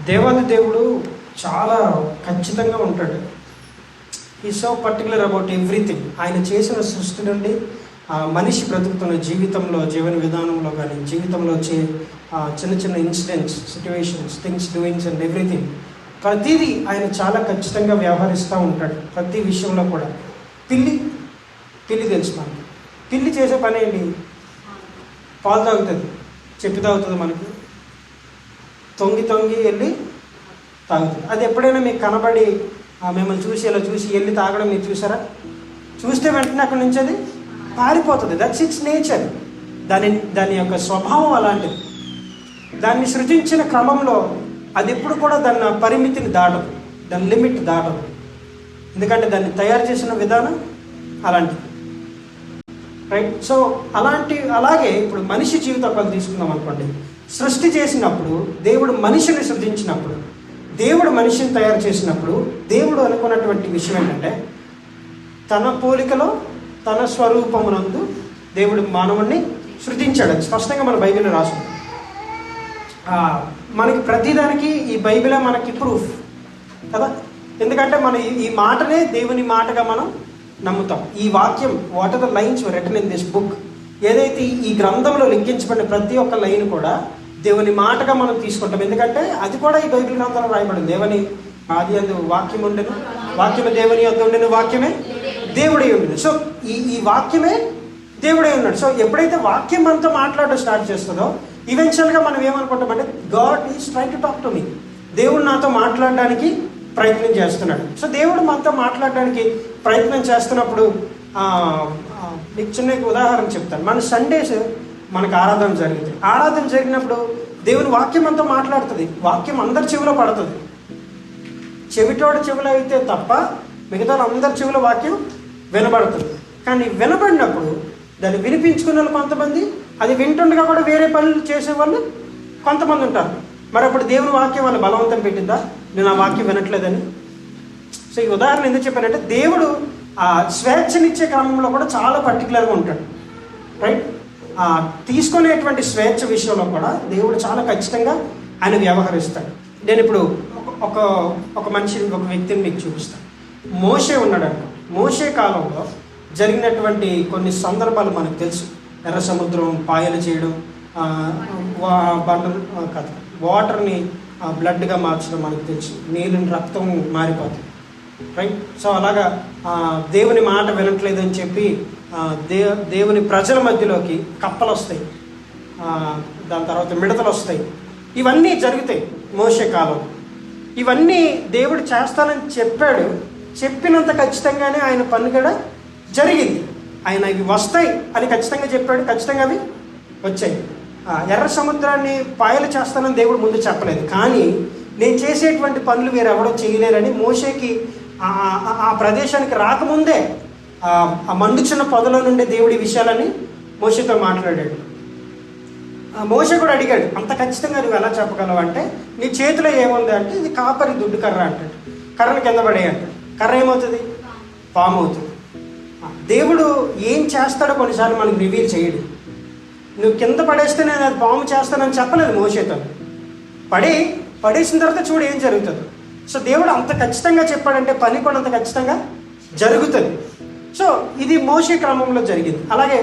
దేవాది దేవుడు చాలా ఖచ్చితంగా ఉంటాడు. ఈ సో పర్టికులర్ అబౌట్ ఎవ్రీథింగ్. ఆయన చేసిన సృష్టి నుండి మనిషి బ్రతుకుతున్న జీవితంలో, జీవన విధానంలో కానీ, జీవితంలో వచ్చే చిన్న చిన్న incidents, situations, things, doings and everything, ప్రతిదీ ఆయన చాలా ఖచ్చితంగా వ్యవహరిస్తూ ఉంటాడు. ప్రతి విషయంలో కూడా. పిల్లి తెలుసు మనకి. పిల్లి చేసే పని ఏంటి? పాలు తాగుతుంది, చెప్పి తాగుతుంది. మనకి తొంగి వెళ్ళి తాగుతుంది. అది ఎప్పుడైనా మీకు కనబడి మిమ్మల్ని చూసి ఇలా చూసి వెళ్ళి తాగడం మీరు చూసారా? చూస్తే వెంటనే అక్కడి నుంచి అది పారిపోతుంది. That's its nature. దాని యొక్క స్వభావం అలాంటిది. దాన్ని సృజించిన క్రమంలో అది ఎప్పుడు కూడా దాని పరిమితిని దాటదు, దాని లిమిట్ దాటదు. ఎందుకంటే దాన్ని తయారు చేసిన విధానం అలాంటిది, రైట్? సో అలాగే ఇప్పుడు మనిషి జీవితం తీసుకుందాం అనుకోండి. సృష్టి చేసినప్పుడు, దేవుడు మనిషిని సృజించినప్పుడు, దేవుడు మనిషిని తయారు చేసినప్పుడు, దేవుడు అనుకున్నటువంటి విషయం ఏంటంటే తన పోలికలో తన స్వరూపమునందు దేవుడు మానవుడిని సృజించాడు. స్పష్టంగా మన బైబిల్లో రాసుకుంది. మనకి ప్రతిదానికి ఈ బైబిలే మనకి ప్రూఫ్ కదా. ఎందుకంటే మన ఈ మాటనే దేవుని మాటగా మనం నమ్ముతాం. ఈ వాక్యం, what are the lines written in this book, ఏదైతే ఈ గ్రంథంలో లిఖించబడిన ప్రతి ఒక్క లైన్ కూడా దేవుని మాటగా మనం తీసుకుంటాం. ఎందుకంటే అది కూడా ఈ బైబిల్ గ్రంథంలో రాయబడింది. దేవుని ఆది యందు వాక్యం ఉండెను, వాక్యమే దేవుని యొద్ద ఉండెను, వాక్యమే దేవుడై ఉండెను. సో ఈ వాక్యమే దేవుడై ఉన్నాడు. సో ఎప్పుడైతే వాక్యం మనతో మాట్లాడడం స్టార్ట్ చేస్తుందో, ఈవెన్చువల్గా మనం ఏమనుకుంటామంటే God is trying to talk to me. దేవుడు నాతో మాట్లాడడానికి ప్రయత్నం చేస్తున్నాడు. సో దేవుడు మనతో మాట్లాడడానికి ప్రయత్నం చేస్తున్నప్పుడు మీకు చిన్న ఉదాహరణ చెప్తాను. మన సండేస్ మనకు ఆరాధన జరుగుతుంది. ఆరాధన జరిగినప్పుడు దేవుని వాక్యం అంతా మాట్లాడుతుంది. వాక్యం అందరి చెవిలో పడుతుంది. చెవిటోడు చెవిలో అయితే తప్ప మిగతా అందరి చెవిలో వాక్యం వినబడుతుంది. కానీ వినబడినప్పుడు దాన్ని వినిపించుకునే వాళ్ళు కొంతమంది, అది వింటుండగా కూడా వేరే పనులు చేసేవాళ్ళు కొంతమంది ఉంటారు. మరి అప్పుడు దేవుని వాక్యం వాళ్ళు బలవంతం పెట్టిందా నేను ఆ వాక్యం వినట్లేదని? సో ఈ ఉదాహరణ ఎందుకు చెప్పానంటే, దేవుడు ఆ స్వేచ్ఛనిచ్చే క్రమంలో కూడా చాలా పర్టికులర్గా ఉంటాడు, రైట్? తీసుకునేటువంటి స్వేచ్ఛ విషయంలో కూడా దేవుడు చాలా ఖచ్చితంగా ఆయన వ్యవహరిస్తాడు. నేను ఇప్పుడు ఒక వ్యక్తిని మీకు చూపిస్తాను. మోషే ఉన్నాడంట. మోషే కాలంలో జరిగినటువంటి కొన్ని సందర్భాలు మనకు తెలుసు. ఎర్ర సముద్రం పాయలు చేయడం, వాటర్ని బ్లడ్గా మార్చడం మనకు తెలుసు. నీళ్ళని రక్తం మారిపోతుంది, రైట్? సో అలాగా దేవుని మాట వినట్లేదని చెప్పి దేవుని ప్రజల మధ్యలోకి కప్పలు వస్తాయి, దాని తర్వాత మిడతలు వస్తాయి. ఇవన్నీ జరుగుతాయి మోషే కాలంలో. ఇవన్నీ దేవుడు చేస్తానని చెప్పాడు. చెప్పినంత ఖచ్చితంగానే ఆయన పని కూడా జరిగింది. ఆయన ఇవి వస్తాయి అని ఖచ్చితంగా చెప్పాడు. ఖచ్చితంగా అవి వచ్చాయి. ఎర్ర సముద్రాన్ని పాయలు చేస్తానని దేవుడు ముందు చెప్పలేదు. కానీ నేను చేసేటువంటి పనులు వేరెవడో చేయలేరని మోషేకి ఆ ప్రదేశానికి రాకముందే ఆ మండుచున్న పొదలో నుండి దేవుడి విషయాలని మోషేతో మాట్లాడాడు. మోషే కూడా అడిగాడు, అంత ఖచ్చితంగా నువ్వు ఎలా చెప్పగలవు అంటే, నీ చేతిలో ఏముంది అంటే, ఇది కాపరి దుడ్డు కర్ర అంటాడు. కర్రను కింద పడే అంటాడు. కర్ర ఏమవుతుంది? పాము అవుతుంది. దేవుడు ఏం చేస్తాడో కొన్నిసార్లు మనకు రివీల్ చేయడు. నువ్వు కింద పడేస్తే నేను అది పాము చేస్తానని చెప్పలేదు మోషేతో. పడేసిన తర్వాత చూడు ఏం జరుగుతుంది. సో దేవుడు అంత ఖచ్చితంగా చెప్పాడంటే పని కూడా అంత ఖచ్చితంగా జరుగుతుంది. సో ఇది మోషే క్రమంలో జరిగింది. అలాగే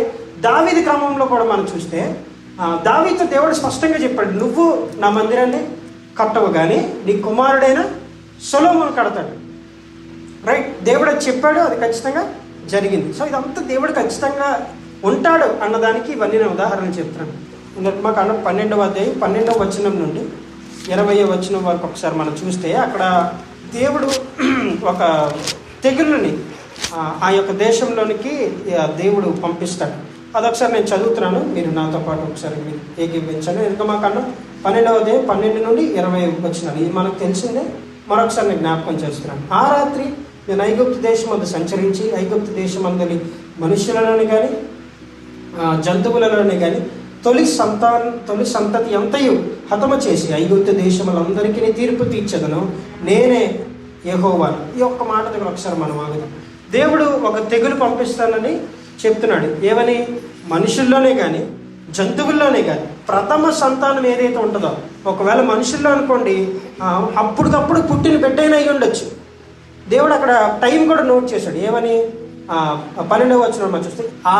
దావీదు క్రమంలో కూడా మనం చూస్తే దావీదుతో దేవుడు స్పష్టంగా చెప్పాడు, నువ్వు నా మందిరాన్ని కట్టవు కానీ నీ కుమారుడైన సొలొమోను కడతాడు, రైట్? దేవుడు అది చెప్పాడు, అది ఖచ్చితంగా జరిగింది. సో ఇదంతా దేవుడు ఖచ్చితంగా ఉంటాడు అన్నదానికి ఇవన్నీ నేను ఉదాహరణ చెప్తున్నాను. మాకు 12వ అధ్యాయం 12వ వచనం నుండి 20వ వచనం వరకు ఒకసారి మనం చూస్తే, అక్కడ దేవుడు ఒక తెగులుని ఆ యొక్క దేశంలోనికి దేవుడు పంపిస్తాడు. అదొకసారి నేను చదువుతున్నాను, మీరు నాతో పాటు ఒకసారి మీరు ఏకీభవించండి. ఎందుకంటే మాకన్నా 12వ అధ్యాయం 12 నుండి 20 వచనాలు ఇది మనకు తెలిసిందే. మరొకసారి నేను జ్ఞాపకం చేస్తున్నాను. ఆ రాత్రి నేను ఐగుప్తు దేశం అందు సంచరించి ఐగుప్తు దేశం అందరి మనుషులలోని కానీ జంతువులలోని కానీ తొలి సంతతి అంతయు హతము చేసి ఐగుప్తు దేశములందరికీ తీర్పు తీర్చదను, నేనే యెహోవాను. ఈ ఒక్క మాట దగ్గర ఒకసారి మనం ఆగుదాం. దేవుడు ఒక తెగులు పంపిస్తానని చెప్తున్నాడు. ఏమని? మనుషుల్లోనే కానీ జంతువుల్లోనే కానీ ప్రథమ సంతానం ఏదైతే ఉంటుందో, ఒకవేళ మనుషుల్లో అనుకోండి అప్పటికప్పుడు పుట్టిన బిడ్డైనా అయ్యి ఉండొచ్చు. దేవుడు అక్కడ టైం కూడా నోట్ చేశాడు. ఏమని 12వ వచనం మనం చూస్తే ఆ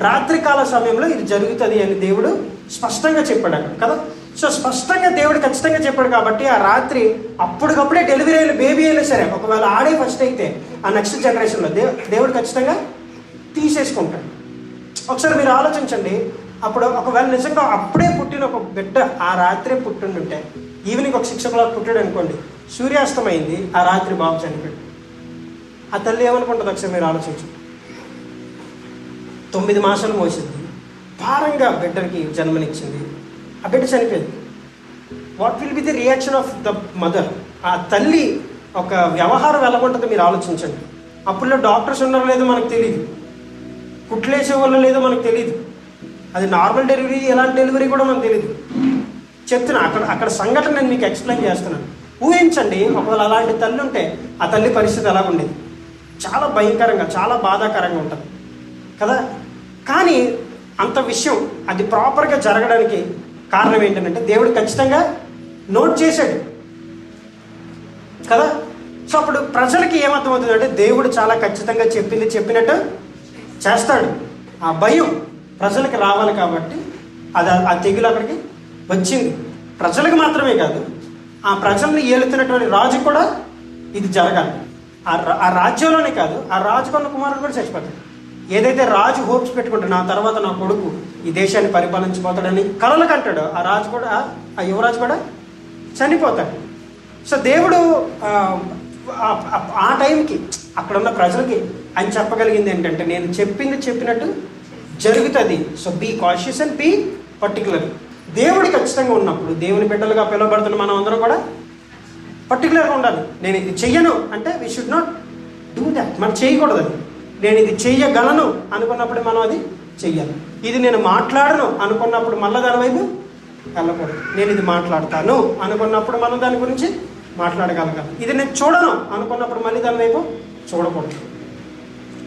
రాత్రికాల సమయంలో ఇది జరుగుతుంది అని దేవుడు స్పష్టంగా చెప్పాడు అక్కడ కదా. సో స్పష్టంగా దేవుడు ఖచ్చితంగా చెప్పాడు కాబట్టి ఆ రాత్రి అప్పటికప్పుడే డెలివరీ అయిన బేబీ అయినా సరే, ఒకవేళ ఆడే ఫస్ట్ అయితే ఆ నెక్స్ట్ జనరేషన్లో దేవుడు ఖచ్చితంగా తీసేసుకుంటాడు. ఒకసారి మీరు ఆలోచించండి. అప్పుడు ఒకవేళ నిజంగా అప్పుడే పుట్టిన ఒక బిడ్డ ఆ రాత్రే పుట్టిండుంటే, ఈవినింగ్ ఒక 6 o'clock పుట్టాడు అనుకోండి, సూర్యాస్తమైంది, ఆ రాత్రి బాబు చనిపోయాడు. ఆ తల్లి ఏమనుకుంటుంది ఒకసారి మీరు ఆలోచించండి. 9 మాసాలు మోసింది, భారంగా బిడ్డకి జన్మనిచ్చింది, ఆ బిడ్డ చనిపోయింది. What will be the reaction of the mother? ఆ తల్లి ఒక వ్యవహారం ఎలా ఉంటుందో మీరు ఆలోచించండి. అప్పుడులో డాక్టర్స్ ఉన్నారో లేదో మనకు తెలియదు, కుట్లేసే వాళ్ళు లేదో మనకు తెలియదు, అది నార్మల్ డెలివరీ ఎలాంటి డెలివరీ కూడా మనకు తెలియదు. చెప్తున్నా అక్కడ సంఘటన నేను మీకు ఎక్స్ప్లెయిన్ చేస్తున్నాను. ఊహించండి, ఒకవేళ అలాంటి తల్లి ఉంటే ఆ తల్లి పరిస్థితి ఎలా ఉండేది? చాలా భయంకరంగా, చాలా బాధాకరంగా ఉంటుంది కదా. కానీ అంత విషయం అది ప్రాపర్గా జరగడానికి కారణం ఏంటంటే దేవుడు ఖచ్చితంగా నోట్ చేశాడు కదా. సో అప్పుడు ప్రజలకి ఏమర్థమవుతుంది అంటే దేవుడు చాలా ఖచ్చితంగా చెప్పినట్టు చేస్తాడు. ఆ భయం ప్రజలకి రావాలి కాబట్టి ఆ తెగులు అక్కడికి వచ్చింది. ప్రజలకు మాత్రమే కాదు, ఆ ప్రజల్ని ఏలుతున్నటువంటి రాజు కూడా ఇది జరగాలి. ఆ రాజ్యంలోనే కాదు, ఆ రాజుకున్న కుమారుడు కూడా చచ్చిపోతాడు. ఏదైతే రాజు హోప్స్ పెట్టుకుంటాడు, నా తర్వాత నా కొడుకు ఈ దేశాన్ని పరిపాలించిపోతాడని కలలు కంటాడు, ఆ రాజు కూడా, ఆ యువరాజు కూడా చనిపోతాడు. సో దేవుడు ఆ టైంకి అక్కడ ఉన్న ప్రజలకి ఆయన చెప్పగలిగింది ఏంటంటే, నేను చెప్పినట్టు జరుగుతుంది. So be cautious and be particular. దేవుడి ఖచ్చితంగా ఉన్నప్పుడు, దేవుని బిడ్డలుగా పిలువబడుతున్న మనం అందరం కూడా పర్టికులర్గా ఉండాలి. నేను ఇది చెయ్యను అంటే we should not do that. మనం చేయకూడదు. అది నేను ఇది చెయ్యగలను అనుకున్నప్పుడు మనం అది చెయ్యాలి. ఇది నేను మాట్లాడను అనుకున్నప్పుడు మళ్ళీ దాని వైపు వెళ్ళకూడదు. నేను ఇది మాట్లాడతాను అనుకున్నప్పుడు మనం దాని గురించి మాట్లాడగలగాలి. ఇది నేను చూడను అనుకున్నప్పుడు మళ్ళీ దాని వైపు చూడకూడదు.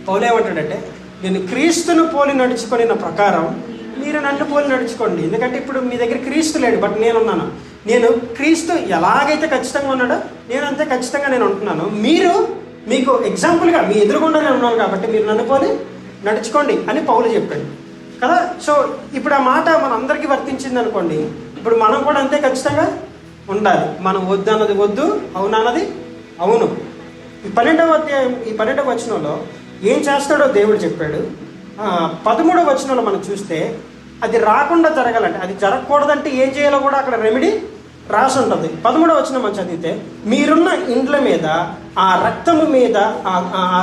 పౌలు ఏమంటాడంటే, నేను క్రీస్తును పోలి నడుచుకున్న ప్రకారం మీరు నన్ను పోలి నడుచుకోండి. ఎందుకంటే ఇప్పుడు మీ దగ్గర క్రీస్తు లేడు, బట్ నేనున్నాను. నేను క్రీస్తు ఎలాగైతే ఖచ్చితంగా ఉన్నాడో నేను అంతే ఖచ్చితంగా నేను ఉంటున్నాను. మీకు ఎగ్జాంపుల్గా మీ ఎదురుగుండా నేను ఉన్నాను కాబట్టి మీరు నన్ను పోలి నడుచుకోండి అని పౌలు చెప్పాడు కదా. సో ఇప్పుడు ఆ మాట మన అందరికీ వర్తించింది అనుకోండి, ఇప్పుడు మనం కూడా అంతే ఖచ్చితంగా ఉండాలి. మనం వద్దు అన్నది వద్దు, అవును అన్నది అవును. ఈ 12వ వచనంలో ఏం చేస్తాడో దేవుడు చెప్పాడు. 13వ వచనంలో మనం చూస్తే అది రాకుండా జరగాలంటే, అది జరగకూడదంటే ఏం చేయాలో కూడా అక్కడ రెమెడీ రాసి ఉంటుంది. 13వ వచనం మనం చదివితే, మీరున్న ఇండ్ల మీద ఆ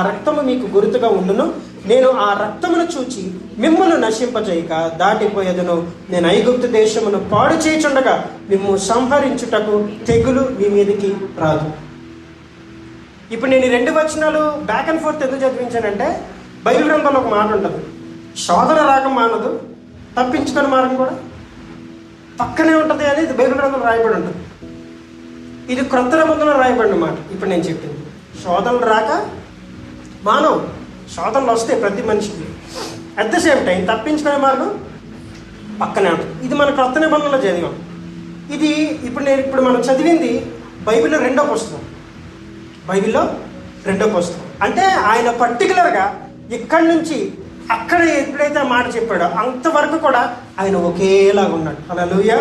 రక్తము మీకు గుర్తుగా ఉండును. నేను ఆ రక్తమును చూచి మిమ్మల్ని నశింపజేయక దాటిపోయేదను. నేను ఐగుప్తు దేశమును పాడు చేయుచుండగా మిమ్ము సంహరించుటకు తెగులు మీ మీదకి రాదు. ఇప్పుడు నేను ఈ 2 వచనాలు బ్యాక్ అండ్ ఫోర్త్ ఎందుకు చదివించానంటే, బైబిల్ గ్రంథంలో ఒక మాట ఉంటుంది, శోధన రాగం మానదు, తప్పించుకొని మార్గం కూడా పక్కనే ఉంటుంది అని బైబిల్ గ్రంథంలో రాయబడి ఉంటుంది. ఇది క్రొత్త నిబంధనలో రాయబడిన మాట. ఇప్పుడు నేను చెప్పింది, శోధనలు రాక మానవు, శోధనలు వస్తాయి ప్రతి మనిషికి. అట్ ద సేమ్ టైం తప్పించుకునే మార్గం పక్కనే ఉంటుంది. ఇది మన క్రొత్త నిబంధనలో చదివాం. ఇది ఇప్పుడు మనం చదివింది బైబిల్లో 2వ పుస్తకం. బైబిల్లో 2వ పుస్తకం అంటే ఆయన పర్టికులర్గా ఇక్కడి నుంచి అక్కడ ఎప్పుడైతే మాట చెప్పాడో అంతవరకు కూడా ఆయన ఒకేలాగా ఉన్నాడు. హల్లెలూయా.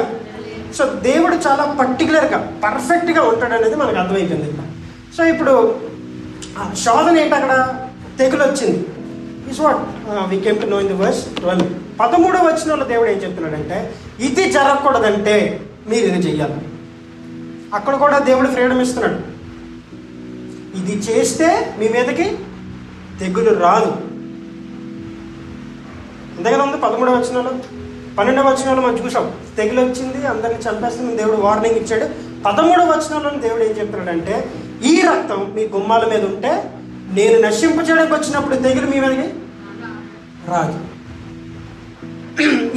సో దేవుడు చాలా పర్టికులర్గా పర్ఫెక్ట్గా ఉంటాడు అనేది మనకు అర్థమైపోయింది ఇక్కడ. సో ఇప్పుడు శోధన ఏంటి, అక్కడ తెగులు వచ్చింది. Is what we came to know in the verse 12. 13వ వచనంలో దేవుడు ఏం చెప్తున్నాడంటే, ఇది జరగకూడదంటే మీరు ఇది చెయ్యాలి. అక్కడ కూడా దేవుడు ఫ్రీడమ్ ఇస్తున్నాడు. ఇది చేస్తే మీ మీదకి తెగులు రాదు. అంతేగా ఉంది 13వ వచనంలో. 12వ వచనంలో మనం చూసాం, తెగులు వచ్చింది, అందరిని చంపేస్తుంది, దేవుడు వార్నింగ్ ఇచ్చాడు. 13వ వచనంలో దేవుడు ఏం చెప్తున్నాడంటే, ఈ రక్తం మీ గుమ్మాల మీద ఉంటే నేను నశింపచేయడానికి వచ్చినప్పుడు తెగులు మీ మీదకి రాదు.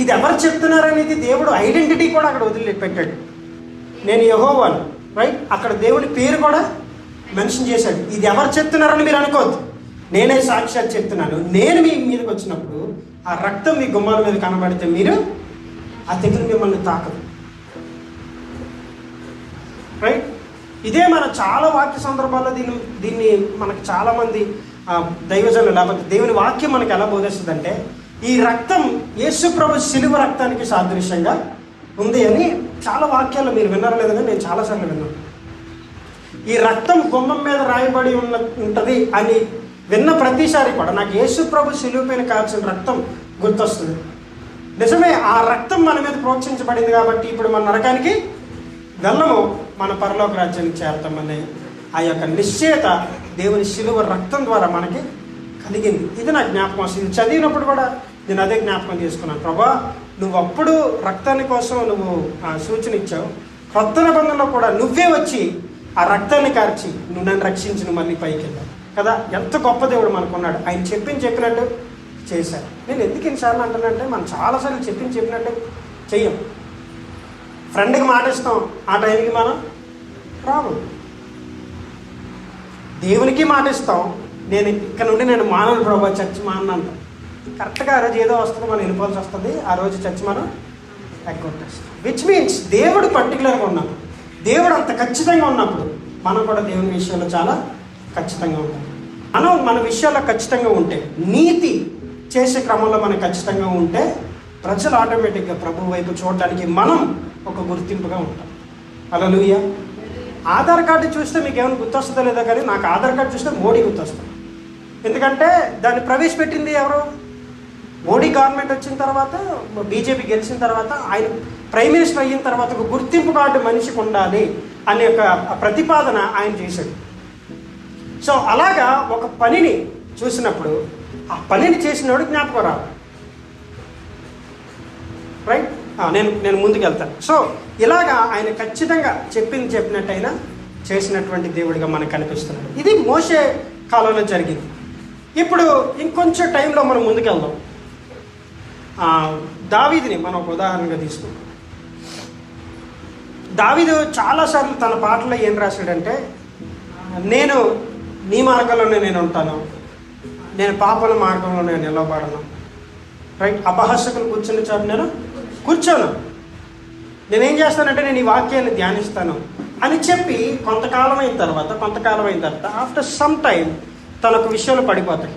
ఇది ఎవరు చెప్తున్నారనేది దేవుడు ఐడెంటిటీ కూడా అక్కడ వదిలిపెట్టాడు. నేను యెహోవాను, రైట్? అక్కడ దేవుడి పేరు కూడా మెన్షన్ చేశాడు. ఇది ఎవరు చెప్తున్నారని మీరు అనుకోవద్దు, నేనే సాక్షాత్ చెప్తున్నాను. నేను మీ మీదకి వచ్చినప్పుడు ఆ రక్తం మీ గుమ్మాల మీద కనబడితే మీరు ఆ తెగులు మిమ్మల్ని తాకదు. రైట్. ఇదే మన చాలా వాక్య సందర్భాల్లో దీన్ని మనకి చాలామంది దైవజనులు లేకపోతే దేవుని వాక్యం మనకి ఎలా బోధిస్తుందంటే, ఈ రక్తం యేసుప్రభు శిలువ రక్తానికి సాదృశ్యంగా ఉంది అని చాలా వాక్యాలు మీరు విన్నారో లేదని నేను చాలాసార్లు విన్నాను. ఈ రక్తం గుమ్మం మీద రాయబడి ఉంటుంది అని విన్న ప్రతిసారి కూడా నాకు యేసుప్రభు శిలువ పైన కాల్చిన రక్తం గుర్తొస్తుంది. నిజమే, ఆ రక్తం మన మీద ప్రోక్షించబడింది కాబట్టి ఇప్పుడు మన నరకానికి వెళ్ళము, మన పరలోక రాజ్యానికి చేరతామనే ఆ యొక్క నిశ్చయత దేవుని శిలువ రక్తం ద్వారా మనకి కలిగింది. ఇది నాకు జ్ఞాపకం వస్తుంది. చదివినప్పుడు కూడా నేను అదే జ్ఞాపకం చేసుకున్నాను. ప్రభా, నువ్వు అప్పుడు రక్తాన్ని కోసం నువ్వు సూచన ఇచ్చావు, కొత్త నిబంధనలో కూడా నువ్వే వచ్చి ఆ రక్తాన్ని కార్చి నువ్వు నన్ను రక్షించి నువ్వు మళ్ళీ పైకి వెళ్ళావు కదా. ఎంత గొప్ప దేవుడు మనకున్నాడు. ఆయన చెప్పినట్టు చేశారు. నేను ఎందుకు ఇన్నిసార్లు అంటానంటే, మనం చాలాసార్లు చెప్పినట్టు చెయ్యం. ఫ్రెండ్కి మాట ఇస్తాం, ఆ టైంకి మనం రాము. దేవునికి మాట ఇస్తాం, నేను ఇక్కడ నుండి నేను మానవులు ప్రభావ చర్చ్ మానను అంటాం. కరెక్ట్గా ఆ రోజు ఏదో వస్తుంది, మనం వెళ్ళిపోవాల్సి వస్తుంది. ఆ రోజు చర్చ్ మనం ఎగ్గొట్టేస్తాం. విచ్ మీన్స్ దేవుడు పర్టికులర్గా ఉన్నప్పుడు, దేవుడు అంత ఖచ్చితంగా ఉన్నప్పుడు మనం కూడా దేవుని విషయంలో చాలా ఖచ్చితంగా ఉంటాం. మనం మన విషయాల్లో ఖచ్చితంగా ఉంటే, నీతి చేసే క్రమంలో మనం ఖచ్చితంగా ఉంటే, ప్రజలు ఆటోమేటిక్గా ప్రభు వైపు చూడడానికి మనం ఒక గుర్తింపుగా ఉంటాం. హల్లెలూయా. ఆధార్ కార్డు చూస్తే మీకు ఏమైనా గుర్తొస్తుందో లేదో కానీ నాకు ఆధార్ కార్డు చూస్తే మోడీ గుర్తొస్తుంది. ఎందుకంటే దాన్ని ప్రవేశపెట్టింది ఎవరు? మోడీ గవర్నమెంట్ వచ్చిన తర్వాత, బీజేపీ గెలిచిన తర్వాత, ఆయన ప్రైమ్ మినిస్టర్ అయిన తర్వాత ఒక గుర్తింపు కార్డు మనిషికి ఉండాలి అనే ఒక ప్రతిపాదన ఆయన చేశాడు. సో అలాగా ఒక పనిని చూసినప్పుడు ఆ పనిని చేసినవాడు జ్ఞాపకం రావు. రైట్. నేను ముందుకు వెళ్తాను. సో ఇలాగా ఆయన ఖచ్చితంగా చెప్పినట్టయినా చేసినటువంటి దేవుడిగా మనకు కనిపిస్తున్నాడు. ఇది మోషే కాలంలో జరిగింది. ఇప్పుడు ఇంకొంచెం టైంలో మనం ముందుకెళ్దాం. దావీదుని మనం ఒక ఉదాహరణగా తీసుకుంటాం. దావీదు చాలాసార్లు తన పాటలో ఏం రాశాడంటే, నేను నీ మార్గంలోనే నేను ఉంటాను, నేను పాపల మార్గంలో నేను నిలవబడను. రైట్. అపహాస్యకులు కూర్చున్న చోట నేను కూర్చోను, నేనేం చేస్తానంటే నేను ఈ వాక్యాన్ని ధ్యానిస్తాను అని చెప్పి కొంతకాలం అయిన తర్వాత ఆఫ్టర్ సమ్ టైం తన ఒక విషయంలో పడిపోతాడు.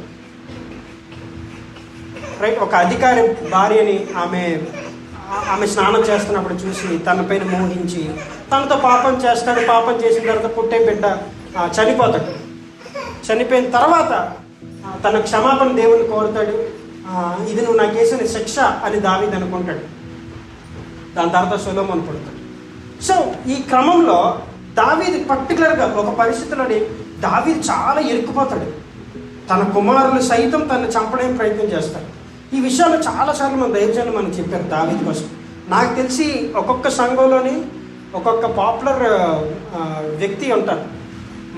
రైట్. ఒక అధికారి భార్యని ఆమె స్నానం చేస్తున్నప్పుడు చూసి తన పైన మోహించి తనతో పాపం చేస్తాడు. పాపం చేసిన తర్వాత పుట్టే బిడ్డ చనిపోతాడు. చనిపోయిన తర్వాత తన క్షమాపణ దేవుని కోరుతాడు. ఇది నువ్వు నాకు చేసిన శిక్ష అని దావీదు అనుకుంటాడు. దాని తర్వాత సొలొమోను పుడతాడు. సో ఈ క్రమంలో దావీదు పర్టికులర్గా ఒక పరిస్థితిలోని దావీదు చాలా ఇరుక్కుపోతాడు. తన కుమారులు సైతం తనను చంపడానికి ప్రయత్నం చేస్తారు. ఈ విషయాలు చాలాసార్లు మన దైవజనులు మనకు చెప్పారు దావీదు కోసం. నాకు తెలిసి ఒక్కొక్క సంఘంలోని ఒక్కొక్క పాపులర్ వ్యక్తి ఉంటారు.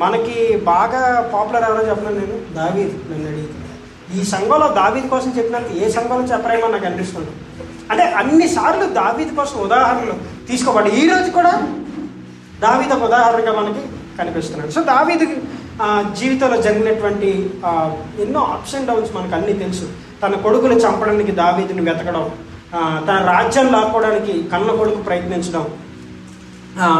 మనకి బాగా పాపులర్ ఎవరో చెప్పినాను నేను, దావీదు. నన్ను అడిగి ఈ సంఘంలో దావీదు కోసం చెప్పినంత ఏ సంఘంలో చెప్పరేమో నాకు అనిపిస్తుంది. అంటే అన్నిసార్లు దావీదు కోసం ఉదాహరణలు తీసుకోబడి ఈ రోజు కూడా దావీదు ఒక ఉదాహరణగా మనకి కనిపిస్తున్నాడు. సో దావీదు జీవితంలో జరిగినటువంటి ఎన్నో అప్స్ అండ్ డౌన్స్ మనకు అన్నీ తెలుసు. తన కొడుకులు చంపడానికి దావీదుని వెతకడం, తన రాజ్యం లాక్కోవడానికి కన్న కొడుకు ప్రయత్నించడం,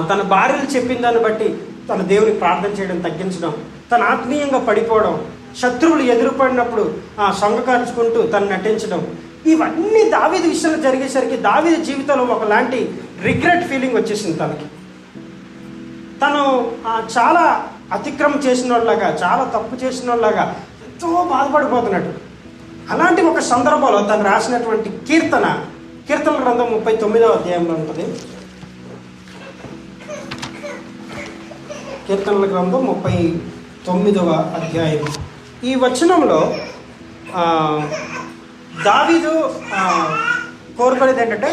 తన భార్యలు చెప్పిన దాన్ని బట్టి తన దేవునికి ప్రార్థన చేయడం తగ్గించడం, తన ఆత్మీయంగా పడిపోవడం, శత్రువులు ఎదురుపడినప్పుడు సొంగకార్చుకుంటూ తను నటించడం, ఇవన్నీ దావీదు విషయంలో జరిగేసరికి దావీదు జీవితంలో ఒకలాంటి రిగ్రెట్ ఫీలింగ్ వచ్చేసింది తనకి. తను చాలా అతిక్రమం చేసిన వాళ్ళలాగా, చాలా తప్పు చేసిన వాళ్ళలాగా ఎంతో బాధపడిపోతున్నాడు. అలాంటి ఒక సందర్భంలో తను రాసినటువంటి కీర్తనల గ్రంథం 39వ అధ్యాయంలో ఉంటుంది. కీర్తనల గ్రంథం 39వ అధ్యాయం. ఈ వచనంలో దావీదు కోరుకునేది ఏంటంటే,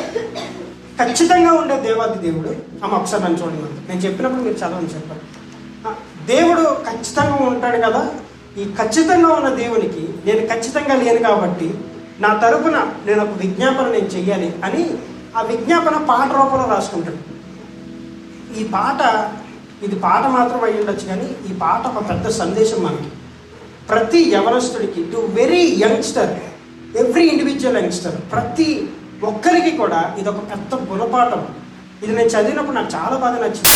ఖచ్చితంగా ఉండే దేవాది దేవుడు. ఒకసారి నన్ను చూడండి, నేను చెప్పినప్పుడు మీరు చదవని చెప్పారు. దేవుడు ఖచ్చితంగా ఉంటాడు కదా, ఈ ఖచ్చితంగా ఉన్న దేవునికి నేను ఖచ్చితంగా లేను కాబట్టి నా తరపున నేను ఒక విజ్ఞాపన నేను చెయ్యాలి అని ఆ విజ్ఞాపన పాట రూపంలో రాసుకుంటాడు. ఇది పాట మాత్రం అయ్యి ఉండొచ్చు, కానీ ఈ పాట ఒక పెద్ద సందేశం మనకి, ప్రతి యవనస్తుడికి, to very youngster, every individual youngster, ప్రతి ఒక్కరికి కూడా ఇది ఒక పెద్ద గుణపాఠం. ఇది నేను చదివినప్పుడు నాకు చాలా బాగా నచ్చింది.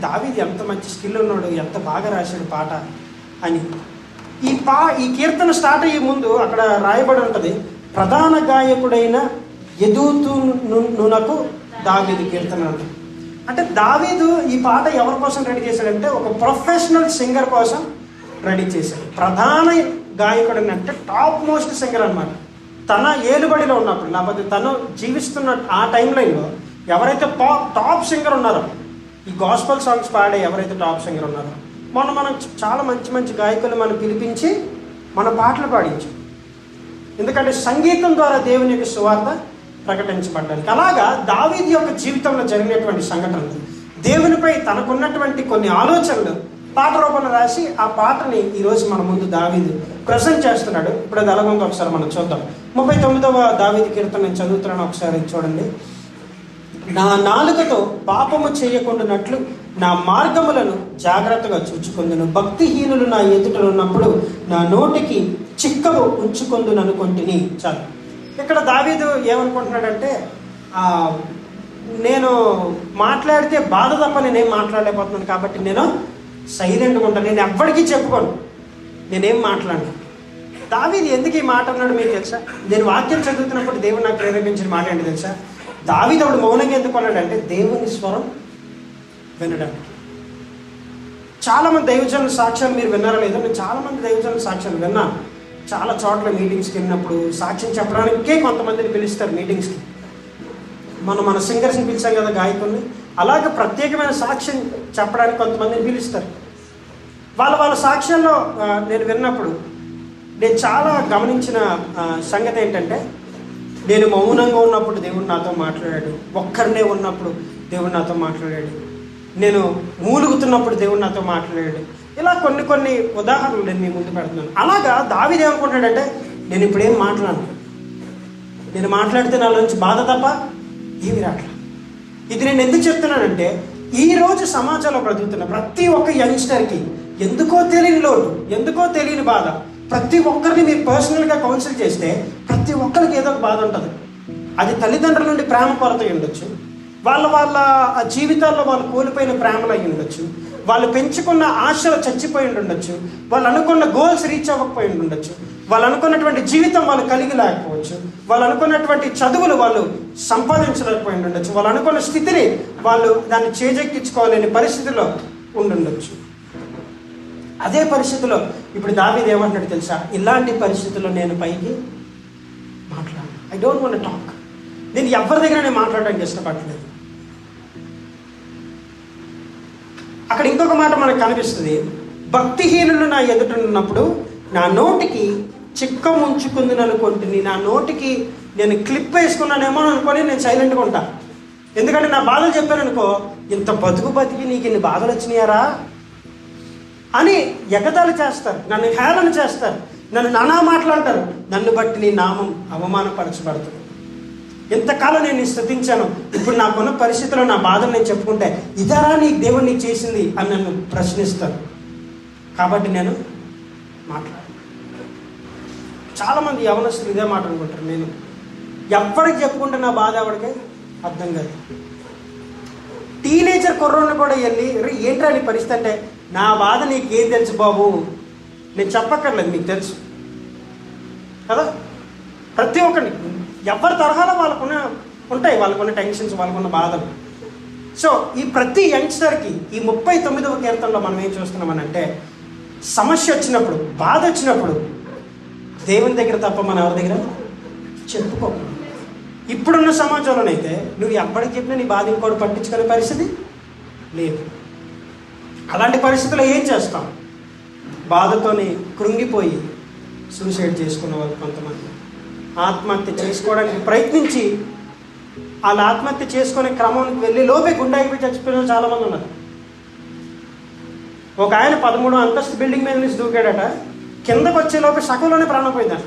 దావీదు ఎంత మంచి స్కిల్ ఉన్నాడు, ఎంత బాగా రాశాడు పాట అని. ఈ కీర్తన స్టార్ట్ అయ్యే ముందు అక్కడ రాయబడి ఉంటుంది, ప్రధాన గాయకుడైన యెదూతూనునకు దావీదు కీర్తన అంట. అంటే దావీదు ఈ పాట ఎవరి కోసం రెడీ చేశాడంటే ఒక ప్రొఫెషనల్ సింగర్ కోసం రెడీ చేశాడు. ప్రధాన గాయకుడు అంటే టాప్ మోస్ట్ సింగర్ అనమాట. తన ఏలుబడిలో ఉన్నప్పుడు, లేకపోతే తను జీవిస్తున్న ఆ టైం లైన్లో ఎవరైతే టాప్ సింగర్ ఉన్నారో, ఈ గాస్పల్ సాంగ్స్ పాడే ఎవరైతే టాప్ సింగర్ ఉన్నారో, మనం చాలా మంచి మంచి గాయకులు మనం పిలిపించి మన పాటలు పాడించాం. ఎందుకంటే సంగీతం ద్వారా దేవుని యొక్క సువార్త ప్రకటించబడ్డానికి. అలాగా దావీదు యొక్క జీవితంలో జరిగినటువంటి సంఘటనలు, దేవునిపై తనకున్నటువంటి కొన్ని ఆలోచనలు పాట రూపంలో రాసి ఆ పాటని ఈరోజు మన ముందు దావీదు ప్రజెంట్ చేస్తున్నాడు. ఇప్పుడు అది ఎలాగుందో ఒకసారి మనం చూద్దాం. 39వ దావీదు కీర్తన నేను చదువుతున్నాను, ఒకసారి చూడండి. నా నాలుకతో పాపము చేయకుండానట్లు నా మార్గములను జాగ్రత్తగా చూచుకొందును. భక్తిహీనులు నా ఎదుట ఉన్నప్పుడు నా నోటికి చిక్కవు ఉంచుకొందును అనుకుంటుని. చాలు. ఇక్కడ దావీదు ఏమనుకుంటున్నాడంటే, నేను మాట్లాడితే బాధ తప్ప నేనేం మాట్లాడలేకపోతున్నాను కాబట్టి నేను సైలెంట్గా ఉంటాను, నేను ఎవ్వడికి చెప్పుకోను, నేనేం మాట్లాడను. దావీదు ఎందుకు ఈ మాట అన్నాడు మీకు తెలుసా? నేను వాక్యం చదువుతున్నప్పుడు దేవుడు నాకు ప్రేరేపించిన మాట ఏంటి తెలుసా? దావీదు అప్పుడు మౌనంగా ఎందుకు అన్నాడంటే దేవుని స్వరం వినడానికి. చాలామంది దైవజనుల సాక్ష్యాలు మీరు విన్నారా లేదో? నేను చాలామంది దైవజనుల సాక్ష్యాలు విన్నాను. చాలా చోట్ల మీటింగ్స్కి వెళ్ళినప్పుడు సాక్ష్యం చెప్పడానికే కొంతమందిని పిలుస్తారు మీటింగ్స్కి. మన సింగర్స్ని పిలిచాం కదా, గాయకుల్ని. అలాగే ప్రత్యేకమైన సాక్ష్యం చెప్పడానికి కొంతమందిని పిలుస్తారు. వాళ్ళ సాక్ష్యాల్లో నేను విన్నప్పుడు నేను చాలా గమనించిన సంగతి ఏంటంటే, నేను మౌనంగా ఉన్నప్పుడు దేవుడు నాతో మాట్లాడాడు, ఒక్కరినే ఉన్నప్పుడు దేవుడు నాతో మాట్లాడాడు, నేను మూలుగుతున్నప్పుడు దేవుడు నాతో మాట్లాడాడు. ఇలా కొన్ని ఉదాహరణలు నేను మీ ముందు పెడుతున్నాను. అలాగా దావీదు ఏమనుకుంటాడంటే, నేను ఇప్పుడు ఏం మాట్లాడను, నేను మాట్లాడితే నా నుంచి బాధ తప్ప ఏమి రాట్లా. ఇది నేను ఎందుకు చెప్తున్నానంటే, ఈరోజు సమాజంలో బ్రతుకుతున్న ప్రతి ఒక్క యంగ్స్టర్కి ఎందుకో తెలియని లోటు, ఎందుకో తెలియని బాధ. ప్రతి ఒక్కరిని మీరు పర్సనల్గా కౌన్సిల్ చేస్తే ప్రతి ఒక్కరికి ఏదో ఒక బాధ ఉంటుంది. అది తల్లిదండ్రుల నుండి ప్రేమ కొరత ఉండొచ్చు, వాళ్ళ జీవితాల్లో వాళ్ళు కోల్పోయిన ప్రేమలు అయి ఉండొచ్చు, వాళ్ళు పెంచుకున్న ఆశలు చచ్చిపోయి ఉండొచ్చు, వాళ్ళు అనుకున్న గోల్స్ రీచ్ అవ్వకపోయి ఉండొచ్చు, వాళ్ళు అనుకున్నటువంటి జీవితం వాళ్ళు కలిగి లేకపోవచ్చు, వాళ్ళు అనుకున్నటువంటి చదువులు వాళ్ళు సంపాదించలేకపోయి ఉండొచ్చు, వాళ్ళు అనుకున్న స్థితిని వాళ్ళు దాన్ని చేజెక్కించుకోవాలనే పరిస్థితిలో ఉండుండొచ్చు. అదే పరిస్థితిలో ఇప్పుడు దావీదు ఏమంటున్నాడు తెలుసా? ఇలాంటి పరిస్థితుల్లో నేను పైకి మాట్లాడాను, ఐ డోంట్ వాంట్ టాక్. నేను ఎవరి దగ్గర నేను మాట్లాడడానికి ఇష్టపడలేదు. అక్కడ ఇంకొక మాట మనకు కనిపిస్తుంది, భక్తిహీనులు నా ఎదుట ఉన్నప్పుడు నా నోటికి చిక్క ముంచుకుంది అనుకుంటుంది. నా నోటికి నేను క్లిప్ వేసుకున్నానేమో అనుకొని నేను సైలెంట్గా ఉంటా. ఎందుకంటే నా బాధలు చెప్పాను అనుకో, ఇంత బతికి నీకు ఇన్ని బాధలు వచ్చినాయారా అని ఎగతాళి చేస్తారు, నన్ను హేళన చేస్తారు, నన్ను నానా మాట్లాడతారు, నన్ను బట్టి నీ నామం అవమానపరచబడుతుంది. ఇంతకాలం నేను స్తుతించాను, ఇప్పుడు నాకున్న పరిస్థితిలో నా బాధను నేను చెప్పుకుంటే ఇదారా నీకు దేవుడు నీకు చేసింది అని నన్ను ప్రశ్నిస్తారు. కాబట్టి నేను మాట్లాడాను. చాలామంది యవనస్తులు ఇదే మాట అనుకుంటారు, నేను ఎవరికి చెప్పుకుంటే నా బాధ ఎవరికి అర్థం కాదు. టీనేజర్ కుర్రోళ్ళు కూడా వెళ్ళి ఏంట్రా నీ పరిస్థితి అంటే, నా బాధ నీకేం తెలుసు బాబు, నేను చెప్పక్కర్లేదు, మీకు తెలుసు కదా. ప్రతి ఒక్కరిని ఎవరి తరహాలో వాళ్ళకున్న ఉంటాయి, వాళ్ళకున్న టెన్షన్స్, వాళ్ళకున్న బాధలు. సో ఈ ప్రతి యంగ్స్టర్కి ఈ 39వ కీర్తనలో మనం ఏం చూస్తున్నామనంటే, సమస్య వచ్చినప్పుడు, బాధ వచ్చినప్పుడు దేవుని దగ్గర తప్ప మనం ఎవరి దగ్గర చెప్పుకో. ఇప్పుడున్న సమాజంలోనైతే నువ్వు ఎప్పటికి చెప్పినా నీ బాధ ఇంకోటి పట్టించుకునే పరిస్థితి లేదు. అలాంటి పరిస్థితుల్లో ఏం చేస్తాం? బాధతోని కృంగిపోయి సూసైడ్ చేసుకున్న వాళ్ళు కొంతమంది, ఆత్మహత్య చేసుకోవడానికి ప్రయత్నించి వాళ్ళ ఆత్మహత్య చేసుకునే క్రమానికి వెళ్ళి లోపే గుండాయిపోయి చచ్చిపోయిన వాళ్ళు చాలామంది ఉన్నారు. ఒక ఆయన 13వ అంతస్తు బిల్డింగ్ మీద నుంచి దూకాడట, కిందకు వచ్చే లోపే సగంలోనే ప్రాణం పోయిందట.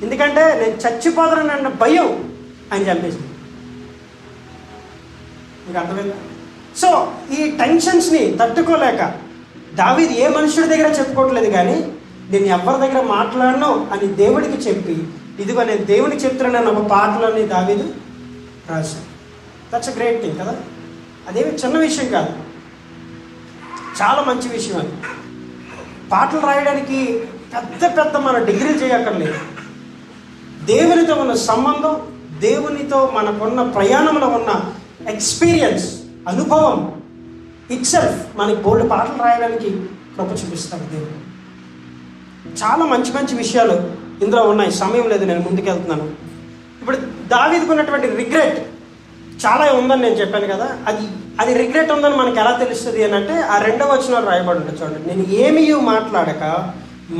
ఎందుకంటే నేను చచ్చిపోతానన్న భయం ఆయన చంపేసింది. మీకు అర్థమైందా? సో ఈ టెన్షన్స్ని తట్టుకోలేక దావీదు ఏ మనుషుడి దగ్గర చెప్పుకోవట్లేదు, కానీ నేను ఎవరి దగ్గర మాట్లాడను అని దేవుడికి చెప్పి, ఇదిగో నేను దేవునికి చెప్తున్నానని ఒక పాటలోని దావీదు రాశాను. దట్స్ అ గ్రేట్ థింగ్ కదా. అదేమి చిన్న విషయం కాదు, చాలా మంచి విషయం అది. పాటలు రాయడానికి పెద్ద మన డిగ్రీలు చేయక్కర్లేదు. దేవునితో ఉన్న సంబంధం, దేవునితో మనకున్న ప్రయాణంలో ఉన్న ఎక్స్పీరియన్స్, అనుభవం ఇట్సెల్ఫ్ మనకి బోల్డ్ పాటలు రాయడానికి కృప చూపిస్తాడు దేవుడు. చాలా మంచి విషయాలు ఇందులో ఉన్నాయి. సమయం లేదు, నేను ముందుకెళ్తున్నాను. ఇప్పుడు దావీదుకు ఉన్నటువంటి రిగ్రెట్ చాలా ఉందని నేను చెప్పాను కదా. అది రిగ్రెట్ ఉందని మనకు ఎలా తెలుస్తుంది అని అంటే, ఆ 2వ వచనంలో రాయబడి ఉంటుంది చూడండి. నేను ఏమీ మాట్లాడక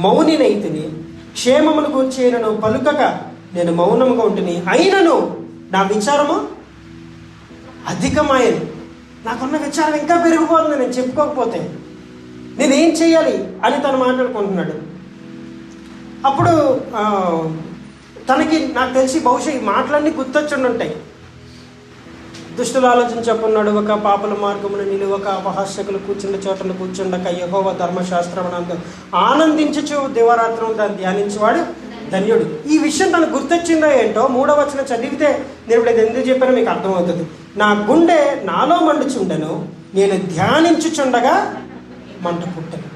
మౌనినైతిని, క్షేమమును గూర్చేయనను పలుకక నేను మౌనముగా ఉంటుంది, అయినను నా విచారము అధికమైన, నాకున్న విచారం ఇంకా పెరిగిపోతుంది నేను చెప్పుకోకపోతే, నేనేం చేయాలి అని తను మాట్లాడుకుంటున్నాడు. అప్పుడు తనకి నాకు తెలిసి బహుశా ఈ మాటలన్నీ గుర్తొచ్చుండి ఉంటాయి. దుష్టుల ఆలోచన చెప్పున్నాడు, ఒక పాపల మార్గమును నిలువక అపహాస్యకులు కూర్చుండ చోటను కూర్చుండక యెహోవా ధర్మశాస్త్రమునందు ఆనందించుచు దివారాత్రం దాన్ని ధ్యానించేవాడు ధన్యుడు. ఈ విషయం తనకు గుర్తొచ్చిందో ఏంటో 3వ వచనం చదివితే నేను ఇప్పుడు ఎందుకు చెప్పానో మీకు అర్థమవుతుంది. నా గుండె నాలో మండుచుండెను, నేను ధ్యానించుచుండగా మంట పుట్టెను.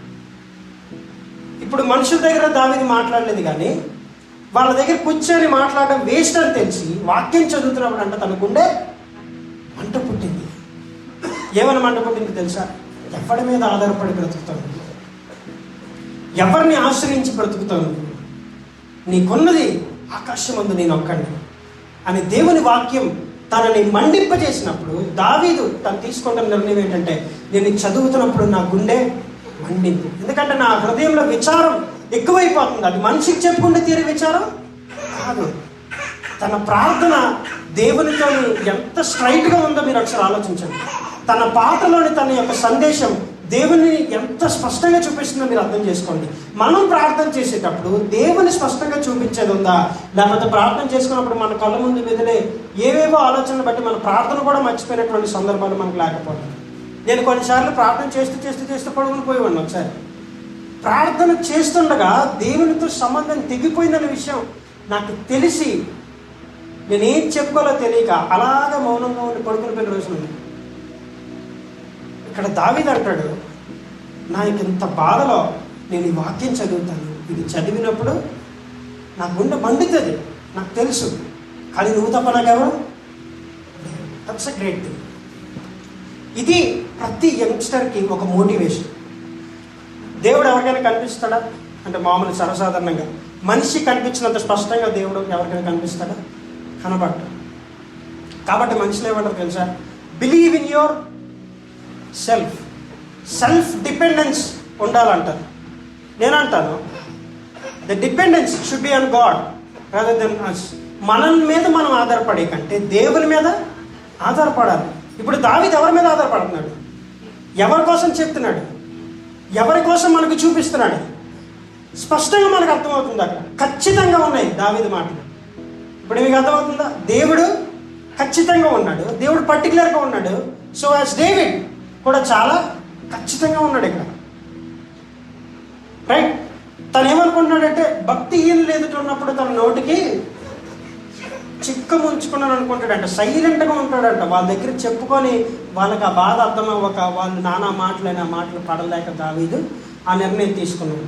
ఇప్పుడు మనుషుల దగ్గర దావీదు మాట్లాడలేదు, కానీ వాళ్ళ దగ్గర కూర్చొని మాట్లాడడం వేస్ట్ అని తెలిసి వాక్యం చదువుతున్నప్పుడు అంటే తన గుండె మంట పుట్టింది. ఏమైనా మంట పుట్టింది తెలుసా? ఎవరి మీద ఆధారపడి బ్రతుకుతాను, ఎవరిని ఆశ్రయించి బ్రతుకుతాను, నీకున్నది ఆకాశమందు నేను ఒక్కడిని అని దేవుని వాక్యం తనని మండింపజేసినప్పుడు దావీదు తను తీసుకుంటున్న నిర్ణయం ఏంటంటే, నేను చదువుతున్నప్పుడు నా గుండె మండింది. ఎందుకంటే నా హృదయంలో విచారం ఎక్కువైపోతుంది. అది మనిషికి చెప్పుకుంటే తీరే విచారం కాదు. తన ప్రార్థన దేవునితో ఎంత స్ట్రైట్గా ఉందో మీరు ఒకసారి ఆలోచించండి. తన పాటలోని తన యొక్క సందేశం దేవుని ఎంత స్పష్టంగా చూపిస్తుందో మీరు అర్థం చేసుకోండి. మనం ప్రార్థన చేసేటప్పుడు దేవుని స్పష్టంగా చూపించేది ఉందా, లేకపోతే ప్రార్థన చేసుకున్నప్పుడు మన కళ్ళ ముందు మెదిలే ఏవేవో ఆలోచనలు బట్టి మన ప్రార్థన కూడా మర్చిపోయినటువంటి సందర్భాలు మనకు లేకపోవడం. నేను కొన్నిసార్లు ప్రార్థన చేస్తూ పడుకుని పోయేవాడిని. ఒకసారి ప్రార్థన చేస్తుండగా దేవునితో సంబంధం తెగిపోయిందనే విషయం నాకు తెలిసి నేనేం చెప్పుకోవాలో తెలియక అలాగా మౌనంగా ఉండి పడుకుని పోయిన రోజులు. ఇక్కడ దావీదు అంటాడు, నాకు ఇంత బాధలో నేను ఈ వాక్యం చదువుతాను, ఇది చదివినప్పుడు నా గుండె మండుతుంది, నాకు తెలుసు, కానీ నువ్వు తప్ప నాకెవరు. That's a great thing. ఇది ప్రతి యంగ్స్టర్కి ఒక మోటివేషన్. దేవుడు ఎవరికైనా కనిపిస్తాడా అంటే మామూలు సర్వసాధారణంగా మనిషి కనిపించినంత స్పష్టంగా దేవుడు ఎవరికైనా కనిపిస్తాడా? కనబడ్డా. కాబట్టి మనుషులు ఏమంటారు తెలుసా? Believe in yourself dependence ఉండాలంటారు. నేనంటాను the dependence should be on God rather than us. మన మీద మనం ఆధారపడే కంటే దేవుని మీద ఆధారపడాలి. ఇప్పుడు దావీదు ఎవరి మీద ఆధారపడుతున్నాడు? ఎవరి కోసం చెప్తున్నాడు? ఎవరి కోసం మనకు చూపిస్తున్నాడు? స్పష్టంగా మనకు అర్థమవుతుంది. అక్కడ ఖచ్చితంగా ఉన్నాయి దావీదు మాటలు. ఇప్పుడు మీకు అర్థమవుతుందా? దేవుడు ఖచ్చితంగా ఉన్నాడు, దేవుడు పర్టికులర్గా ఉన్నాడు. సో యాజ్ డేవిడ్ కూడా చాలా ఖచ్చితంగా ఉన్నాడు ఇక్కడ, రైట్? తను ఏమనుకుంటున్నాడంటే భక్తిహీనులు ఎదుట ఉన్నప్పుడు తన నోటికి చిక్క ముంచుకున్నాను అనుకుంటాడంట, సైలెంట్గా ఉంటాడంట. వాళ్ళ దగ్గర చెప్పుకొని వాళ్ళకి ఆ బాధ అర్థం అవ్వక వాళ్ళు నానా మాటలైన మాటలు పడలేక దావీదు ఆ నిర్ణయం తీసుకున్నాడు.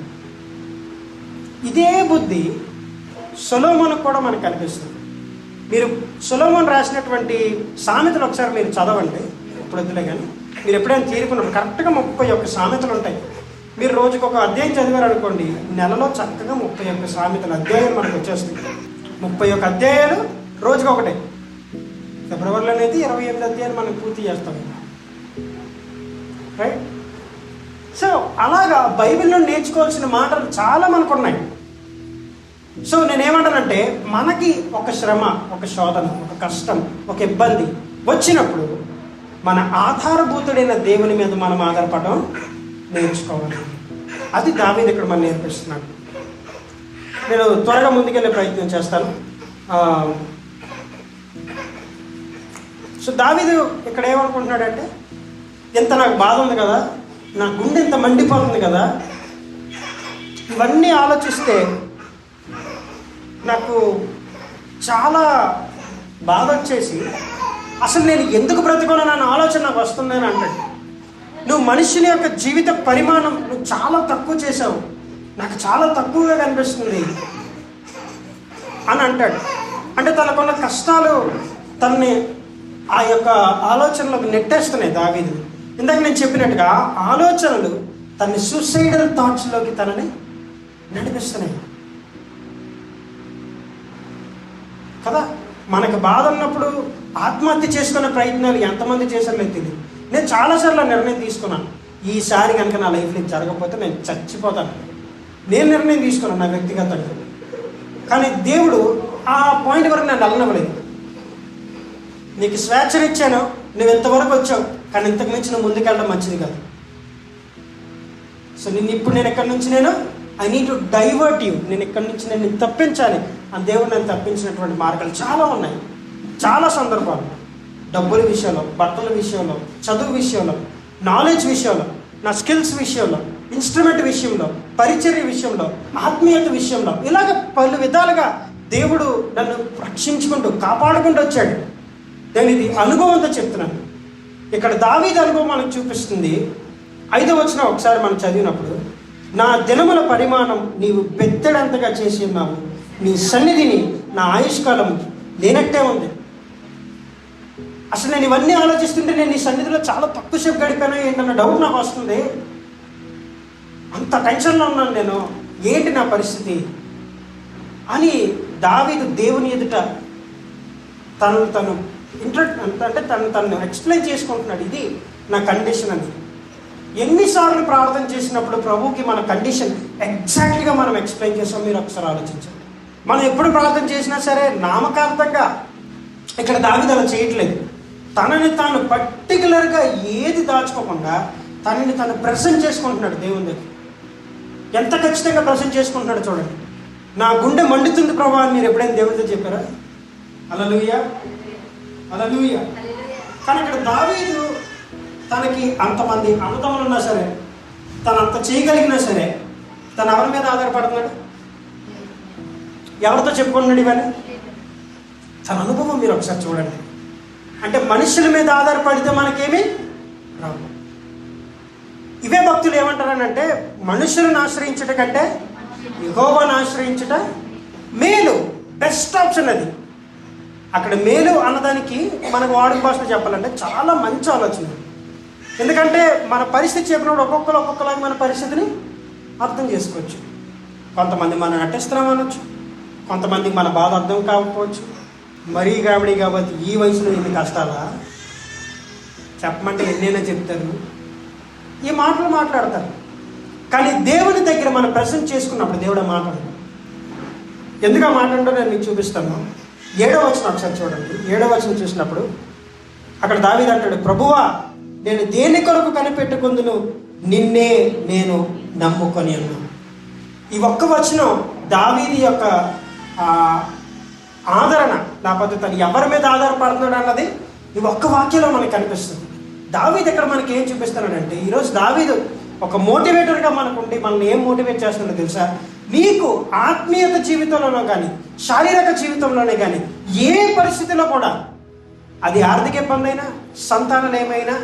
ఇదే బుద్ధి సొలొమోనుకు కూడా మనకు కనిపిస్తుంది. మీరు సొలొమోను రాసినటువంటి సామెతలు ఒకసారి మీరు చదవండి, ఇప్పుడు వద్దులే కానీ మీరు ఎప్పుడైనా తీరుకున్నప్పుడు కరెక్ట్గా 31 సామెతలు ఉంటాయి. మీరు రోజుకు ఒక అధ్యాయం చదివారు అనుకోండి, నెలలో చక్కగా 31 సామెతలు అధ్యాయం మనకు వచ్చేస్తుంది. 31 అధ్యాయాలు రోజుకి ఒకటే. ఫిబ్రవరిలోనైతే 28 అధ్యాయాలు మనం పూర్తి చేస్తాం, రైట్? సో అలాగా బైబిల్లో నేర్చుకోవాల్సిన మాటలు చాలా మనకు ఉన్నాయి. సో నేనేమంటానంటే, మనకి ఒక శ్రమ, ఒక శోధన, ఒక కష్టం, ఒక ఇబ్బంది వచ్చినప్పుడు మన ఆధారభూతుడైన దేవుని మీద మనం ఆధారపడడం నేర్చుకోవాలి. అది దావీదు ఇక్కడ మనం నేర్పిస్తున్నాడు. నేను త్వరగా ముందుకెళ్ళే ప్రయత్నం చేస్తాను. సో దావీదు ఇక్కడ ఏమనుకుంటున్నాడంటే, ఎంత నాకు బాధ ఉంది కదా, నా గుండె ఎంత మండిపోతుంది కదా, ఇవన్నీ ఆలోచిస్తే నాకు చాలా బాధ వచ్చేసి అసలు నేను ఎందుకు బ్రతుకున్నాను ఆలోచన నాకు వస్తుందని అంటాడు. నువ్వు మనిషిని యొక్క జీవిత పరిమాణం నువ్వు చాలా తక్కువ చేసావు, నాకు చాలా తక్కువగా కనిపిస్తుంది అని అంటాడు. అంటే తనకున్న కష్టాలు తనని ఆ యొక్క ఆలోచనలకు నెట్టేస్తున్నాయి దావీదు. ఇందాక నేను చెప్పినట్టుగా ఆలోచనలు తనని సూసైడల్ థాట్స్లోకి తనని నడిపిస్తున్నాయి కదా. మనకు బాధ ఉన్నప్పుడు ఆత్మహత్య చేసుకునే ప్రయత్నాలు ఎంతమంది చేశారో తెలియదు. నేను చాలాసార్లు నిర్ణయం తీసుకున్నాను, ఈసారి కనుక నా లైఫ్లో జరగకపోతే నేను చచ్చిపోతాను. నేను నిర్ణయం తీసుకున్నాను నా వ్యక్తిగతంగా. కానీ దేవుడు ఆ పాయింట్ వరకు నన్ను వెళ్ళనివ్వలేదు. నీకు స్వేచ్ఛనిచ్చాను, నువ్వు ఎంతవరకు వచ్చావు, కానీ ఇంతకు మించి నువ్వు ముందుకెళ్ళడం మంచిది కాదు. సో నేను ఎక్కడి నుంచి I need to divert you, నేను ఇక్కడి నుంచి నేను తప్పించాలి అని దేవుడు నన్ను తప్పించినటువంటి మార్గాలు చాలా ఉన్నాయి. చాలా సందర్భాలు, డబ్బుల విషయంలో, బట్టల విషయంలో, చదువు విషయంలో, నాలెడ్జ్ విషయంలో, నా స్కిల్స్ విషయంలో, ఇన్స్ట్రుమెంట్ విషయంలో, పరిచర్య విషయంలో, ఆత్మీయత విషయంలో, ఇలాగ పలు విధాలుగా దేవుడు నన్ను రక్షించుకుంటూ కాపాడుకుంటూ వచ్చాడు. నేను ఇది అనుభవంతో చెప్తున్నాను. ఇక్కడ దావీదు అనుభవం మనకు చూపిస్తుంది. 5వ వచనం ఒకసారి మనం చదివినప్పుడు, నా దినముల పరిమాణం నీవు బెత్తడంతగా చేసి ఉన్నావు, నీ సన్నిధిని నా ఆయుష్కాలం లేనట్టే ఉంది. అసలు నేను ఇవన్నీ ఆలోచిస్తుంటే నేను నీ సన్నిధిలో చాలా తక్కువ సేపు గడిపాను ఏంటన్న డౌట్ నాకు వస్తుంది. అంత టెన్షన్లో ఉన్నాను నేను, ఏంటి నా పరిస్థితి అని దావీదు దేవుని ఎదుట తను తను ఎక్స్ప్లెయిన్ చేసుకుంటున్నాడు. ఇది నా కండిషన్ అని. ఎన్నిసార్లు ప్రార్థన చేసినప్పుడు ప్రభుకి మన కండిషన్ ఎగ్జాక్ట్గా మనం ఎక్స్ప్లెయిన్ చేసాం మీరు ఒకసారి ఆలోచించండి. మనం ఎప్పుడు ప్రార్థన చేసినా సరే నామకార్థంగా, ఇక్కడ దావీదు అలా చేయట్లేదు. తనని తాను పర్టికులర్గా ఏది దాచుకోకుండా తనని తను ప్రెజెంట్ చేసుకుంటున్నాడు దేవుని దగ్గర. ఎంత ఖచ్చితంగా ప్రెజెంట్ చేసుకుంటున్నాడు చూడండి. నా గుండె మండుతుంది ప్రభా అని మీరు ఎప్పుడైనా దేవుడితో చెప్పారా? హల్లెలూయా, హల్లెలూయా. కానీ ఇక్కడ దావీదు తనకి అంతమంది అన్నదమ్ములు ఉన్నా సరే, తను అంత చేయగలిగినా సరే, తను ఎవరి మీద ఆధారపడుతున్నాడు? ఎవరితో చెప్పుకుంటున్నాడు ఇవన్నీ? తన అనుభవం మీరు ఒకసారి చూడండి. అంటే మనుషుల మీద ఆధారపడితే మనకేమీ రావు. ఇవే భక్తులు ఏమంటారనంటే, మనుషులను ఆశ్రయించుట కంటే యెహోవాను ఆశ్రయించుట మేలు, బెస్ట్ ఆప్షన్ అది. అక్కడ మేలు అన్నదానికి మనకు వాడుక భాషలో చెప్పాలంటే చాలా మంచి ఆలోచన. ఎందుకంటే మన పరిస్థితి చెప్పినప్పుడు ఒక్కొక్కలాగా మన పరిస్థితిని అర్థం చేసుకోవచ్చు. కొంతమంది మనం నటిస్తున్నాం అనొచ్చు, కొంతమందికి మన బాధ అర్థం కాకపోవచ్చు. మరీ కాబట్టి ఈ వయసులో ఎన్ని కష్టాలా చెప్పమంటే ఎన్నైనా చెప్తారు, ఈ మాటలు మాట్లాడతారు. కానీ దేవుని దగ్గర మనం ప్రెజెంట్ చేసుకున్నప్పుడు దేవుడు మాట్లాడు. ఎందుకు ఆ మాట్లాడో నేను మీకు చూపిస్తాను. 7వ వచనం ఒకసారి చూడండి. 7వ వచనం చూసినప్పుడు అక్కడ దావీదు అంటాడు, ప్రభువా నేను దేని కొరకు కనిపెట్టుకుందును, నిన్నే నేను నమ్ముకొని ఉన్నాను. ఈ ఒక్క వచనం దావీదు యొక్క ఆదరణ, లేకపోతే తను ఎవరి మీద ఆధారపడుతున్నాడు అన్నది ఈ ఒక్క వాక్యంలో మనకు కనిపిస్తుంది. దావీదు ఇక్కడ మనకి ఏం చూపిస్తున్నాడంటే, ఈరోజు దావీదు ఒక మోటివేటర్గా మనకుండి మనల్ని ఏం మోటివేట్ చేస్తుందో తెలుసా? నీకు ఆత్మీయత జీవితంలోనో కానీ, శారీరక జీవితంలోనే కానీ, ఏ పరిస్థితిలో కూడా, అది ఆర్థిక ఇబ్బంది అయినా, సంతానం ఏమైనా,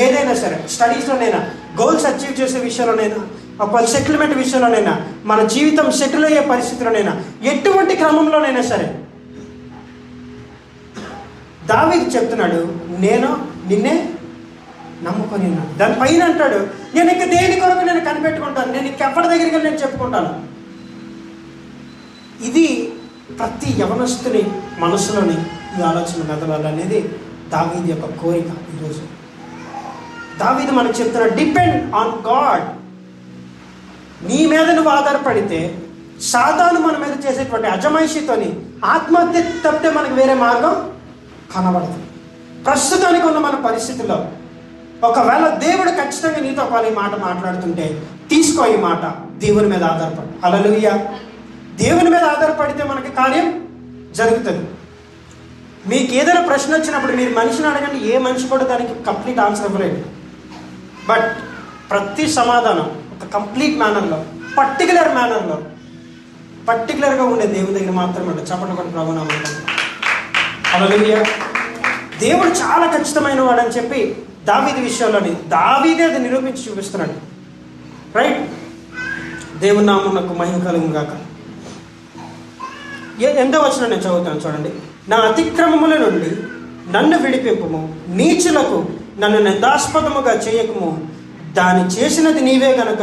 ఏదైనా సరే, స్టడీస్లోనైనా, గోల్స్ అచీవ్ చేసే విషయంలోనైనా, ఒక సెటిల్మెంట్ విషయంలోనైనా, మన జీవితం సెటిల్ అయ్యే పరిస్థితిలోనైనా, ఎటువంటి క్రమంలోనైనా సరే దావీదు చెప్తున్నాడు, నేను నిన్నే నమ్ముకొని ఉన్నాను. దానిపైన అంటాడు, నేను ఇంక దేని కొరకు నేను కనిపెట్టుకుంటాను, నేను ఇంకెప్పటి దగ్గరికి నేను చెప్పుకుంటాను. ఇది ప్రతి యవనస్తుని మనసులోని ఈ ఆలోచన మెదలాలనేది దావీదు యొక్క కోరిక. ఈరోజు దావీదు మనకు చెప్తున్నాడు, డిపెండ్ ఆన్ గాడ్. నీ మీద నువ్వు ఆధారపడితే సాతాను మన మీద చేసేటువంటి అజమాయిషితోని ఆత్మహత్య తప్పితే మనకు వేరే మార్గం కనబడదు. ప్రస్తుతానికి ఉన్న మన పరిస్థితుల్లో ఒకవేళ దేవుడు ఖచ్చితంగా నీతో ఈ మాట మాట్లాడుతుంటే తీసుకో ఈ మాట, దేవుని మీద ఆధారపడు. హల్లెలూయా. దేవుని మీద ఆధారపడితే మనకి కార్యం జరుగుతుంది. మీకు ఏదైనా ప్రశ్న వచ్చినప్పుడు మీరు మనిషిని అడగండి, ఏ మనిషి కూడా దానికి కంప్లీట్ ఆన్సర్ ఇవ్వలేదు. బట్ ప్రతి సమాధానం ఒక కంప్లీట్ మేనర్లో, పర్టికులర్ మేనర్లో, పర్టికులర్గా ఉండే దేవుని దగ్గర మాత్రమే ఉంటుంది. చప్పట్లు కొట్టి ప్రభునామం. హల్లెలూయా. దేవుడు చాలా ఖచ్చితమైన వాడని చెప్పి దావీదు విషయంలోని దావీదే అది నిరూపించి చూపిస్తున్నాడు. రైట్? దేవుని నామమునకు మహిమ కలుగును గాక. ఎంతో వచ్చిన నేను చదువుతాను చూడండి. నా అతిక్రమముల నుండి నన్ను విడిపింపుము, నీచులకు నన్ను నిందాస్పదముగా చేయకము, దాన్ని చేసినది నీవే గనుక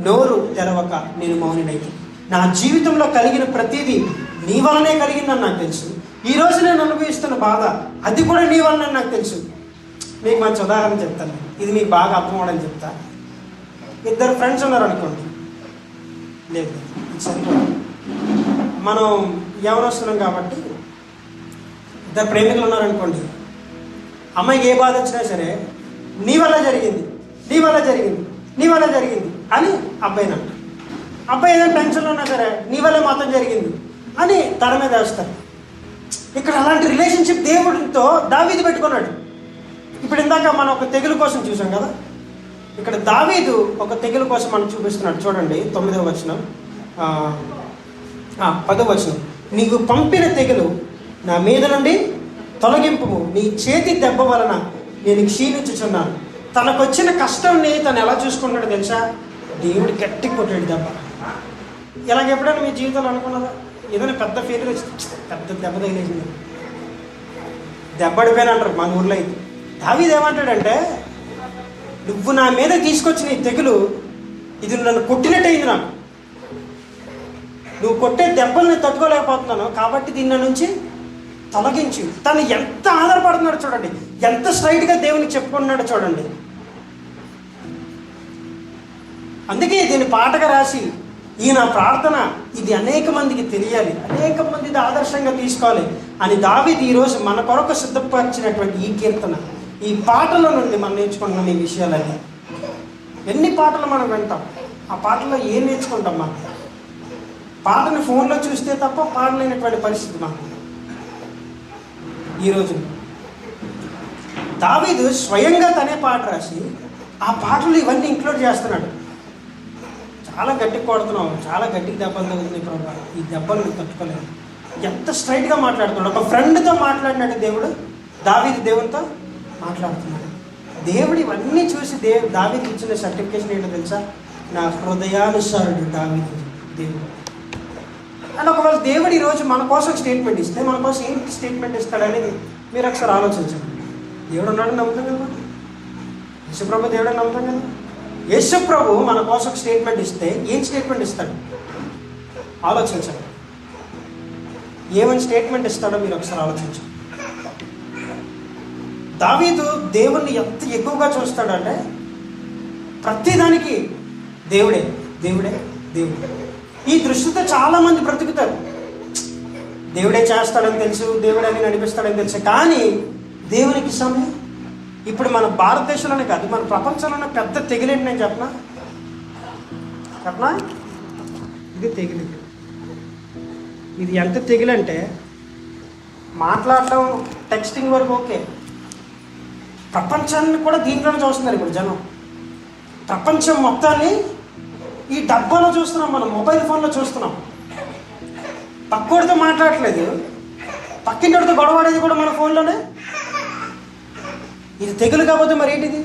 నోరు తెరవక నేను మౌనినైతే. నా జీవితంలో కలిగిన ప్రతిదీ నీ వలనే కలిగిందని నాకు తెలుసు. ఈరోజు నేను అనుభవిస్తున్న బాధ అది కూడా నీ వలన నాకు తెలుసు. మీకు మంచి ఉదాహరణ చెప్తాను, ఇది మీకు బాగా అర్థం అవ్వడం చెప్తా. ఇద్దరు ఫ్రెండ్స్ ఉన్నారు అనుకోండి, లేదు సరిపోదు, మనం ఎవరొస్తున్నాం కాబట్టి ఇద్దరు ప్రేమికులు ఉన్నారనుకోండి, అమ్మాయికి ఏ బాధ వచ్చినా సరే నీ వల్ల జరిగింది, నీ వల్ల జరిగింది, నీ వల్ల జరిగింది అని అబ్బాయిని అంటారు. అబ్బాయి ఏదైనా టెన్షన్లో ఉన్నా సరే నీ వల్లే మొత్తం జరిగింది అని తన మీద వేస్తారు. ఇక్కడ అలాంటి రిలేషన్షిప్ దేవుడితో దావీదు పెట్టుకున్నాడు. ఇప్పుడు ఇందాక మనం ఒక తెగులు కోసం చూసాం కదా, ఇక్కడ దావీదు ఒక తెగులు కోసం మనం చూపిస్తున్నాడు. చూడండి 9వ వచనం, 10వ వచనం. నీకు పంపిన తెగులు నా మీద నుండి తొలగింపుము, నీ చేతి దెబ్బ వలన నేను క్షీణించుచున్నాను. తనకొచ్చిన కష్టంని తను ఎలా చూసుకుంటాడు తెలుసా? దేవుడు గట్టి కొట్టాడు దెబ్బ. ఇలాగ ఎప్పుడైనా మీ జీవితంలో అనుకున్నారా? ఏదైనా పెద్ద ఫెయిల్ పెద్ద దెబ్బ తగిలేసింది, దెబ్బడిపోయిన అంటారు మన ఊర్లో అయితే. దావీదు ఏమంటాడంటే, నువ్వు నా మీద తీసుకొచ్చిన ఈ తెగులు ఇది నన్ను కొట్టినట్టయింది, నాకు నువ్వు కొట్టే దెబ్బలు నేను తట్టుకోలేకపోతున్నాను కాబట్టి దీని నుంచి తొలగించు. తను ఎంత ఆధారపడుతున్నాడు చూడండి, ఎంత స్ట్రైట్గా దేవునికి చెప్పుకుంటున్నాడు చూడండి. అందుకే దీన్ని పాటగా రాసి ఈయన ప్రార్థన ఇది అనేక మందికి తెలియాలి, అనేక మంది ఇది ఆదర్శంగా తీసుకోవాలి అని దావీదు ఈరోజు మన కొరకు సిద్ధపరిచినటువంటి ఈ కీర్తన, ఈ పాటల నుండి మనం నేర్చుకుంటున్నాం ఈ విషయాలన్నీ. ఎన్ని పాటలు మనం వింటాం, ఆ పాటల్లో ఏం నేర్చుకుంటాం? మనం పాటని ఫోన్లో చూస్తే తప్ప పాడలేనటువంటి పరిస్థితి మనం ఈరోజు. దావీదు స్వయంగా తనే పాట రాసి ఆ పాటలు ఇవన్నీ ఇంక్లూడ్ చేస్తున్నాడు. చాలా గట్టిగా కొడుతున్నావు, చాలా గట్టిగా దెబ్బలు తగ్గుతున్నాయి ప్రభు, ఈ దెబ్బలు నువ్వు తట్టుకోలేదు. ఎంత స్ట్రైట్గా మాట్లాడుతున్నాడు. ఒక ఫ్రెండ్తో మాట్లాడినాడు దేవుడు, దావీదు దేవునితో మాట్లాడుతున్నాడు. దేవుడు ఇవన్నీ చూసి దావీదుకి ఇచ్చిన సర్టిఫికేషన్ ఏంటో తెలుసా? నా హృదయానుసారుడు దావీదు దేవుడు. అండ్ ఒకవేళ దేవుడు ఈరోజు మన కోసం స్టేట్మెంట్ ఇస్తే మన కోసం ఏంటి స్టేట్మెంట్ ఇస్తాడనేది మీరు ఒకసారి ఆలోచించండి. దేవుడు ఉన్నాడని నమ్ముతాం కదా, యేసుప్రభు దేవుడని నమ్ముతాం కదా. యేసుప్రభు మన కోసం స్టేట్మెంట్ ఇస్తే ఏం స్టేట్మెంట్ ఇస్తాడు ఆలోచించండి. ఏమని స్టేట్మెంట్ ఇస్తాడో మీరు ఒకసారి ఆలోచించండి. దావీదు దేవుణ్ణి ఎంత ఎక్కువగా చూస్తాడంటే ప్రతిదానికి దేవుడే దేవుడే దేవుడే. ఈ దృష్టితో చాలామంది బ్రతుకుతారు. దేవుడే చేస్తాడని తెలుసు, దేవుడే అని నడిపిస్తాడని తెలుసు, కానీ దేవునికి సమయం. ఇప్పుడు మన భారతదేశంలోనే కాదు, మన ప్రపంచంలోనే పెద్ద తెగిలేంటి నేను చెప్పనా? ఇది తెగిలి. ఇది ఎంత తెగిలంటే మాట్లాడటం టెక్స్టింగ్ వరకు ఓకే, ప్రపంచాన్ని కూడా దీంట్లోనే చూస్తున్నారు ఇప్పుడు జనం. ప్రపంచం మొత్తాన్ని ఈ డబ్బాలో చూస్తున్నాం, మనం మొబైల్ ఫోన్లో చూస్తున్నాం. పక్కోడితో మాట్లాడట్లేదు, పక్కింటితో గొడవడేది కూడా మన ఫోన్లోనే. ఇది తెగులు కాకపోతే మరి ఏంటిది?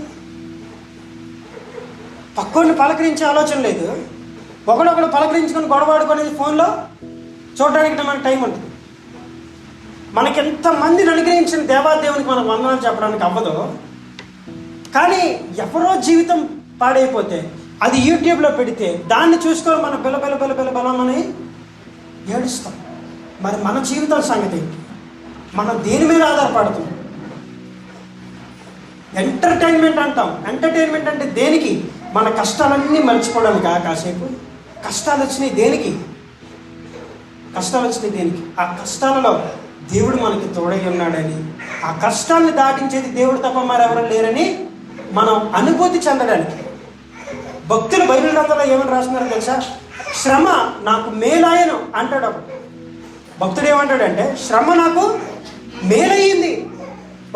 పక్కోడిని పలకరించే ఆలోచన లేదు, ఒకడొకడు పలకరించుకొని గొడవాడుకునేది ఫోన్లో చూడడానికి మనకు టైం ఉంటుంది. మనకి ఎంతమందిని అనుగ్రహించిన దేవాదేవునికి మనం వందనాలు చెప్పడానికి అవ్వదు, కానీ ఎవరో జీవితం పాడైపోతే అది యూట్యూబ్లో పెడితే దాన్ని చూసుకొని మనం బలమని ఏడుస్తాం. మరి మన జీవితం సంగతి మనం దేని మీద ఆధారపడుతుంది? ఎంటర్టైన్మెంట్ అంటాం. ఎంటర్టైన్మెంట్ అంటే దేనికి? మన కష్టాలన్నీ మర్చిపోవడానికి. కాసేపు కష్టాలు వచ్చినాయి దేనికి? కష్టాలు వచ్చినాయి దేనికి? ఆ కష్టాలలో దేవుడు మనకి తోడై ఉన్నాడని, ఆ కష్టాన్ని దాటించేది దేవుడు తప్ప మరెవరూ లేరని మనం అనుభూతి చెందడానికి. భక్తులు బైబిల్ గ్రంథంలో ఏమని రాస్తున్నారో తెలుసా? శ్రమ నాకు మేలాయను అంటాడు. భక్తుడు ఏమంటాడంటే, శ్రమ నాకు మేలయ్యింది,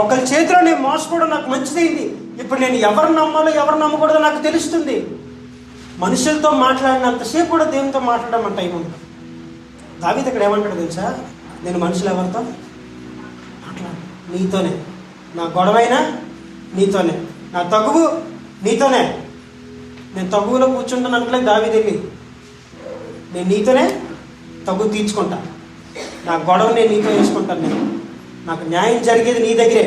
ఒకరి చేతిలో నేను మోసపోవడం నాకు మంచిదైంది, ఇప్పుడు నేను ఎవరు నమ్మాలో ఎవరు నమ్మకూడదో నాకు తెలుస్తుంది. మనుషులతో మాట్లాడినంతసేపు కూడా దేవునితో మాట్లాడడం అంటే టైం ఉంటుంది. దావీదు ఇక్కడ ఏమంటాడు తెలుసా? నేను మనుషులు ఎవరితో మాట్లాడు, నీతోనే. నా గొడవైనా నీతోనే, నా తగువు నీతోనే. నేను తగువులో కూర్చుంటాను అనట్లేదు దావీదు వెళ్ళి, నేను నీతోనే తగువు తీర్చుకుంటా, నా గొడవ నేను నీతో వేసుకుంటాను, నేను నాకు న్యాయం జరిగేది నీ దగ్గరే,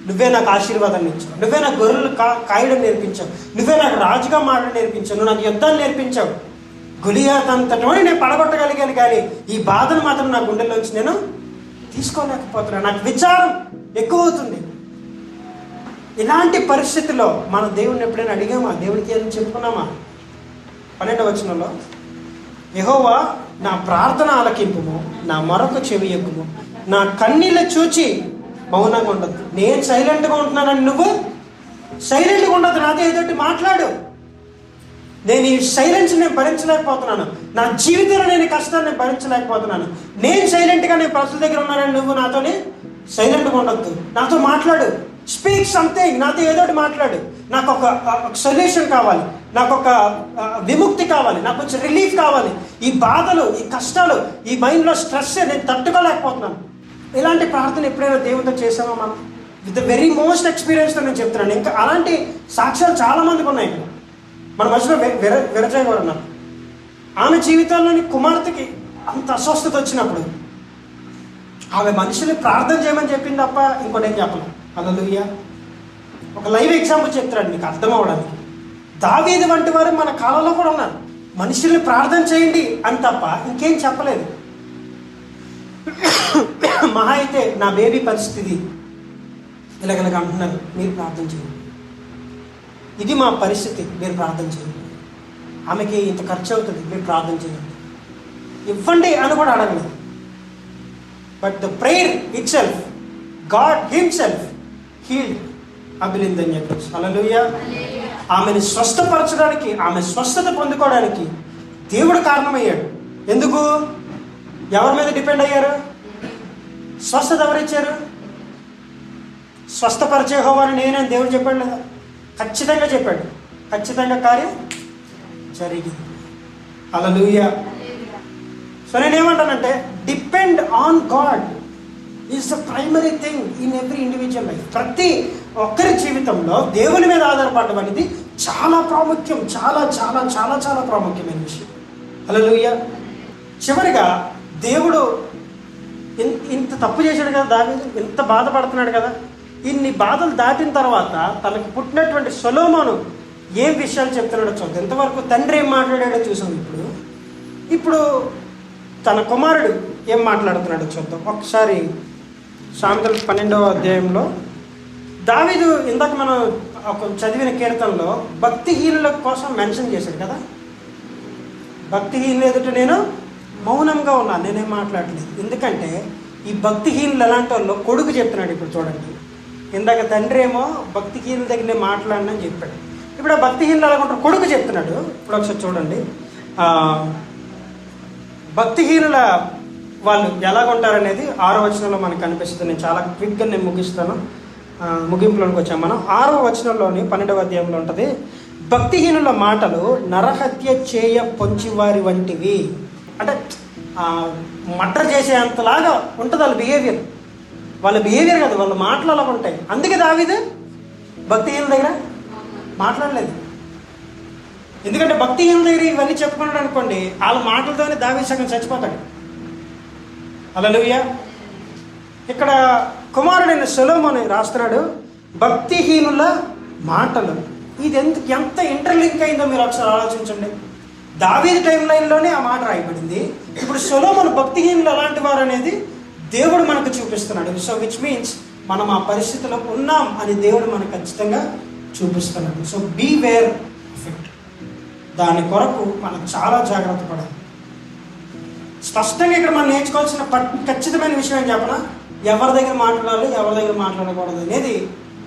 నువ్వే నాకు ఆశీర్వాదాన్ని ఇచ్చావు, నువ్వే నాకు గొర్రెలు కాయడం నేర్పించావు, నువ్వే నాకు రాజుగా మాటలు నేర్పించావు, నువ్వు నాకు యుద్ధాలు నేర్పించావు. గొలియాత్ అంతటోని నేను పడగొట్టగలిగాను, కానీ ఈ బాధను మాత్రం నా గుండెల్లోంచి నేను తీసుకోలేకపోతున్నాను, నాకు విచారం ఎక్కువ అవుతుంది. ఇలాంటి పరిస్థితిలో మన దేవుడిని ఎప్పుడైనా అడిగామా? దేవుడికి ఏదైనా చెప్పుకున్నామా? 12వ వచనంలో, యెహోవా నా ప్రార్థన ఆలకింపుము, నా మొరకు చెవి ఎక్కుము, నా కన్నీళ్ళు చూచి మౌనంగా ఉండద్దు. నేను సైలెంట్గా ఉంటున్నానని నువ్వు సైలెంట్గా ఉండద్దు, నాతో ఏదోటి మాట్లాడు. నేను ఈ సైలెన్స్ నేను భరించలేకపోతున్నాను, నా జీవితంలో నేను కష్టాన్ని నేను భరించలేకపోతున్నాను, నేను సైలెంట్గా నేను ప్రజల దగ్గర ఉన్నానని నువ్వు నాతోని సైలెంట్గా ఉండొద్దు, నాతో మాట్లాడు. స్పీక్ సంథింగ్, నాతో ఏదోటి మాట్లాడు. నాకు ఒక సొల్యూషన్ కావాలి, నాకు ఒక విముక్తి కావాలి, నాకు కొంచెం రిలీఫ్ కావాలి. ఈ బాధలు, ఈ కష్టాలు, ఈ మైండ్లో స్ట్రెస్ నేను తట్టుకోలేకపోతున్నాను. ఇలాంటి ప్రార్థన ఎప్పుడైనా దేవుడితో చేసామా మనం? విత్ ద వెరీ మోస్ట్ ఎక్స్పీరియన్స్తో నేను చెప్తున్నాను. ఇంకా అలాంటి సాక్ష్యాలు చాలామందికి ఉన్నాయి. మన మధ్యలో విరజాయ్ గారు ఉన్నారు. ఆమె జీవితంలోని కుమార్తెకి అంత అస్వస్థత వచ్చినప్పుడు ఆమె మనుషుల్ని ప్రార్థన చేయమని చెప్పింది తప్ప ఇంకోటి ఏం చెప్పలేదు. హల్లెలూయా. ఒక లైవ్ ఎగ్జాంపుల్ చెప్తాడు మీకు అర్థం అవ్వడానికి. దావీదు వంటి వారు మన కాలంలో కూడా ఉన్నారు. మనుషుల్ని ప్రార్థన చేయండి అని తప్ప ఇంకేం చెప్పలేదు. మహా అయితే నా బేబీ పరిస్థితి ఇలాగలగా అంటున్నారు, మీరు ప్రార్థన చేయండి, ఇది మా పరిస్థితి, మీరు ప్రార్థన చేయండి, ఆమెకి ఇంత ఖర్చు అవుతుంది, మీరు ప్రార్థన చేయండి, ఇవ్వండి అని కూడా అడగలేదు. But the prayer itself, God himself healed అభిలిందని చెప్పచ్చు. హల్లెలూయా. ఆమెను స్వస్థపరచడానికి, ఆమె స్వస్థత పొందుకోవడానికి దేవుడు కారణమయ్యాడు. ఎందుకు? ఎవరి మీద డిపెండ్ అయ్యారు? స్వస్థత ఎవరిచ్చారు? స్వస్థపరిచే యెహోవాను నేనే దేవుడు చెప్పాడు లేదా? ఖచ్చితంగా చెప్పాడు. ఖచ్చితంగా కార్యం జరిగింది. హల్లెలూయా. సో నేనేమంటానంటే, depend on God is the primary thing in every individual life. ప్రతి ఒక్కరి జీవితంలో దేవుని మీద ఆధారపడడం అనేది చాలా ప్రాముఖ్యం, చాలా చాలా చాలా చాలా ప్రాముఖ్యమైన విషయం. హల్లెలూయా. చివరిగా దేవుడు ఇంత తప్పు చేశాడు కదా దావీదు, ఇంత బాధపడుతున్నాడు కదా, ఇన్ని బాధలు దాటిన తర్వాత తనకు పుట్టినటువంటి సొలొమోను ఏం విషయాలు చెప్తున్నాడో చూద్దాం. ఇంతవరకు తండ్రి ఏం మాట్లాడాడో చూసాం. ఇప్పుడు తన కుమారుడు ఏం మాట్లాడుతున్నాడో చూద్దాం. ఒకసారి సామెతల 12వ అధ్యాయంలో దావీదు ఇందాక మనం ఒక చదివిన కీర్తనలో భక్తిహీనుల కోసం మెన్షన్ చేశాడు కదా. భక్తిహీనులు ఎదుట నేను మౌనంగా ఉన్నాను, నేనేం మాట్లాడలేదు. ఎందుకంటే ఈ భక్తిహీనులు ఎలాంటి వాళ్ళు కొడుకు చెప్తున్నాడు. ఇప్పుడు చూడండి, ఇందాక తండ్రి ఏమో భక్తిహీనుల దగ్గర నేను మాట్లాడినని చెప్పాడు. ఇప్పుడు ఆ భక్తిహీనులు ఎలాగుంటారు? కొడుకు చెప్తున్నాడు. ఇప్పుడు ఒకసారి చూడండి, భక్తిహీనుల వాళ్ళు ఎలాగుంటారనేది 6వ వచనంలో మనకు కనిపిస్తుంది. నేను చాలా క్విక్గా నేను ముగిస్తాను, ముగింపులోనికి వచ్చాము మనం. 6వ వచనంలోని 12వ అధ్యాయంలో ఉంటుంది, భక్తిహీనుల మాటలు నరహత్య చేయ పొంచివారి వంటివి. అంటే మర్డర్ చేసే అంతలాగా ఉంటుంది వాళ్ళ బిహేవియర్. వాళ్ళ బిహేవియర్ కాదు, వాళ్ళ మాటలు అలా ఉంటాయి. అందుకే దావీదు భక్తిహీనుల దగ్గర మాట్లాడలేదు. ఎందుకంటే భక్తిహీనుల దగ్గర ఇవన్నీ చెప్పుకున్నాడు అనుకోండి, వాళ్ళ మాటలతోనే దావీదు సగం చచ్చిపోతాడు. హల్లెలూయా. ఇక్కడ కుమారుడైన సొలొమోను రాస్తున్నాడు, భక్తిహీనుల మాటలు. ఇది ఎంత ఇంటర్లింక్ అయిందో మీరు ఒకసారి ఆలోచించండి. దావీదు టైం లైన్లోనే ఆ మాట రాయబడింది. ఇప్పుడు సొలొమోను భక్తిహీనులు ఎలాంటి వారు అనేది దేవుడు మనకు చూపిస్తున్నాడు. సో విచ్ మీన్స్ మనం ఆ పరిస్థితిలో ఉన్నాం అని దేవుడు మనకు ఖచ్చితంగా చూపిస్తున్నాడు. So beware of it. దాని కొరకు మనం చాలా జాగ్రత్త పడాలి. స్పష్టంగా ఇక్కడ మనం నేర్చుకోవాల్సిన ఖచ్చితమైన విషయం ఏం చెప్పనా, ఎవరి దగ్గర మాట్లాడాలి, ఎవరి దగ్గర మాట్లాడకూడదు అనేది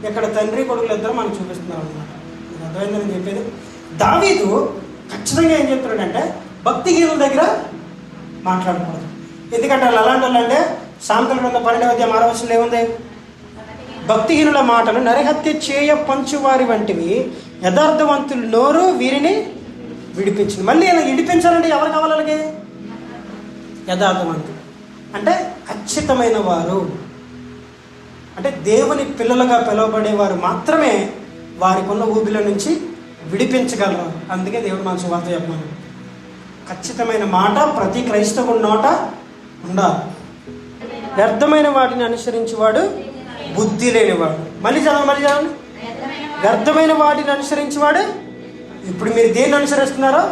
ఇక్కడ తండ్రి కొడుకులు ఇద్దరు మనకు చూపిస్తున్నారు అన్నమాట. అర్థమైందని చెప్పేది. దావీదు ఖచ్చితంగా ఏం చెప్తున్నాడంటే భక్తిహీనుల దగ్గర మాట్లాడకూడదు. ఎందుకంటే వాళ్ళు ఎలాంటి వాళ్ళు అంటే, సామెతల గ్రంథం 12వ అధ్యాయం 6వ వచనంలో ఏముంది? భక్తిహీనుల మాటలు నరహత్య చేయ పంచువారి వంటివి, యథార్థవంతులు నోరు వీరిని విడిపించింది. మళ్ళీ ఇలా విడిపించాలంటే ఎవరు కావాలి? అలాగే యథార్థవంతులు అంటే ఖచ్చితమైన వారు. అంటే దేవుని పిల్లలుగా పిలువబడేవారు మాత్రమే వారికి ఉన్న ఊబిల నుంచి విడిపించగలరు. అందుకే దేవుడు మన సువార్త చెప్పమని. ఖచ్చితమైన మాట ప్రతి క్రైస్తవుడి నోట ఉండాలి. వ్యర్థమైన వాటిని అనుసరించేవాడు బుద్ధి లేనివాడు. మళ్ళీ చదవండి. వ్యర్థమైన వాటిని అనుసరించేవాడు. ఇప్పుడు మీరు దేన్ని అనుసరిస్తున్నారో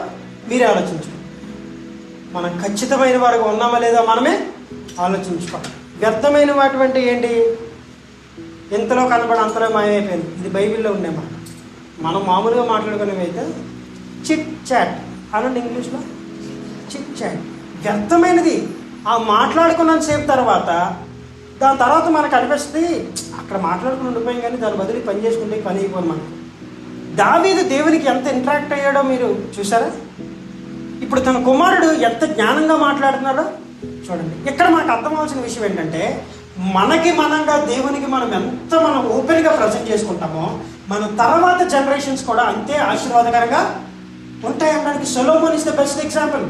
మీరే ఆలోచించండి. మనం ఖచ్చితమైన వారికి ఉన్నామా లేదా మనమే ఆలోచించుకోవాలి. వ్యర్థమైన వాటి అంటే ఏంటి? ఎంతలో కనబడి అంతలో మాయమైపోయింది. ఇది బైబిల్లో ఉండే మాట. మనం మామూలుగా మాట్లాడుకునేవి అయితే చిట్ చాట్ అనండి, ఇంగ్లీష్లో చిట్ చాట్. వ్యర్థమైనది. ఆ మాట్లాడుకున్నంత సేపు తర్వాత దాని తర్వాత మనకు అనిపిస్తుంది అక్కడ మాట్లాడుకుని ఉండిపోయాం, కానీ దాని బదులు పని చేసుకుంటే పని అయిపోయింది మనకు. దావీదు దేవునికి ఎంత ఇంటరాక్ట్ అయ్యాడో మీరు చూసారా? ఇప్పుడు తన కుమారుడు ఎంత జ్ఞానంగా మాట్లాడుతున్నాడో చూడండి. ఇక్కడ మనకు అర్థమవలసిన విషయం ఏంటంటే, మనంగా దేవునికి మనం ఓపెన్గా ప్రజెంట్ చేసుకుంటామో మన తర్వాత జనరేషన్స్ కూడా అంతే ఆశీర్వాదకరంగా ఉంటాయి అనడానికి Solomon is the best example.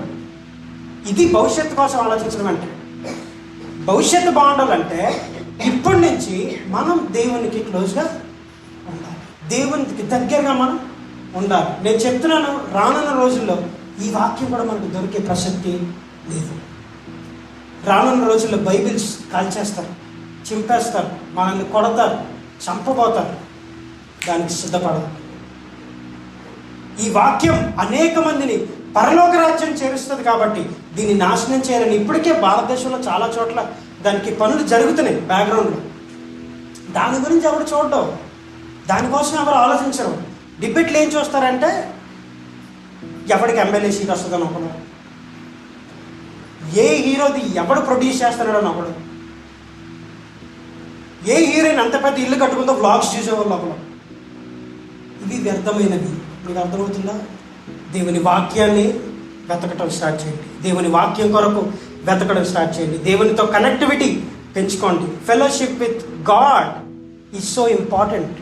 ఇది భవిష్యత్తు కోసం ఆలోచించడం అంటే. భవిష్యత్తు బాగుండాలంటే ఇప్పటి నుంచి మనం దేవునికి క్లోజ్గా ఉండాలి, దేవునికి దగ్గరగా మనం ఉండాలి. నేను చెప్తున్నాను, రానున్న రోజుల్లో ఈ వాక్యం కూడా మనకు దొరికే ప్రసక్తి లేదు. రానున్న రోజుల్లో బైబిల్స్ కాల్చేస్తారు, చింపేస్తారు, మనల్ని కొడతారు, చంపబోతారు. దానికి సిద్ధపడదు. ఈ వాక్యం అనేక మందిని పరలోక రాజ్యం చేరుస్తుంది కాబట్టి దీన్ని నాశనం చేయాలని ఇప్పటికే భారతదేశంలో చాలా చోట్ల దానికి పనులు జరుగుతున్నాయి బ్యాక్గ్రౌండ్లో. దాని గురించి ఎవరు చూడడం, దానికోసం ఎవరు ఆలోచించరు. డిబేట్లు ఏం చూస్తారంటే ఎవరికి ఎమ్మెల్యే సీట్ వస్తుందని ఒకడు, ఏ హీరోది ఎవడు ప్రొడ్యూస్ చేస్తున్నాడని ఒకడు, ఏ హీరోయిన్ అంత పెద్ద ఇల్లు కట్టుకుందో వ్లాగ్స్ చూసేవాళ్ళు ఒకడు. ఇవి వ్యర్థమైనవి. మీకు అర్థమవుతుందా? దేవుని వాక్యాన్ని వెతకటం స్టార్ట్ చేయండి. దేవుని వాక్యం కొరకు వెతకడం స్టార్ట్ చేయండి. దేవునితో కనెక్టివిటీ పెంచుకోండి. Fellowship with God is so important.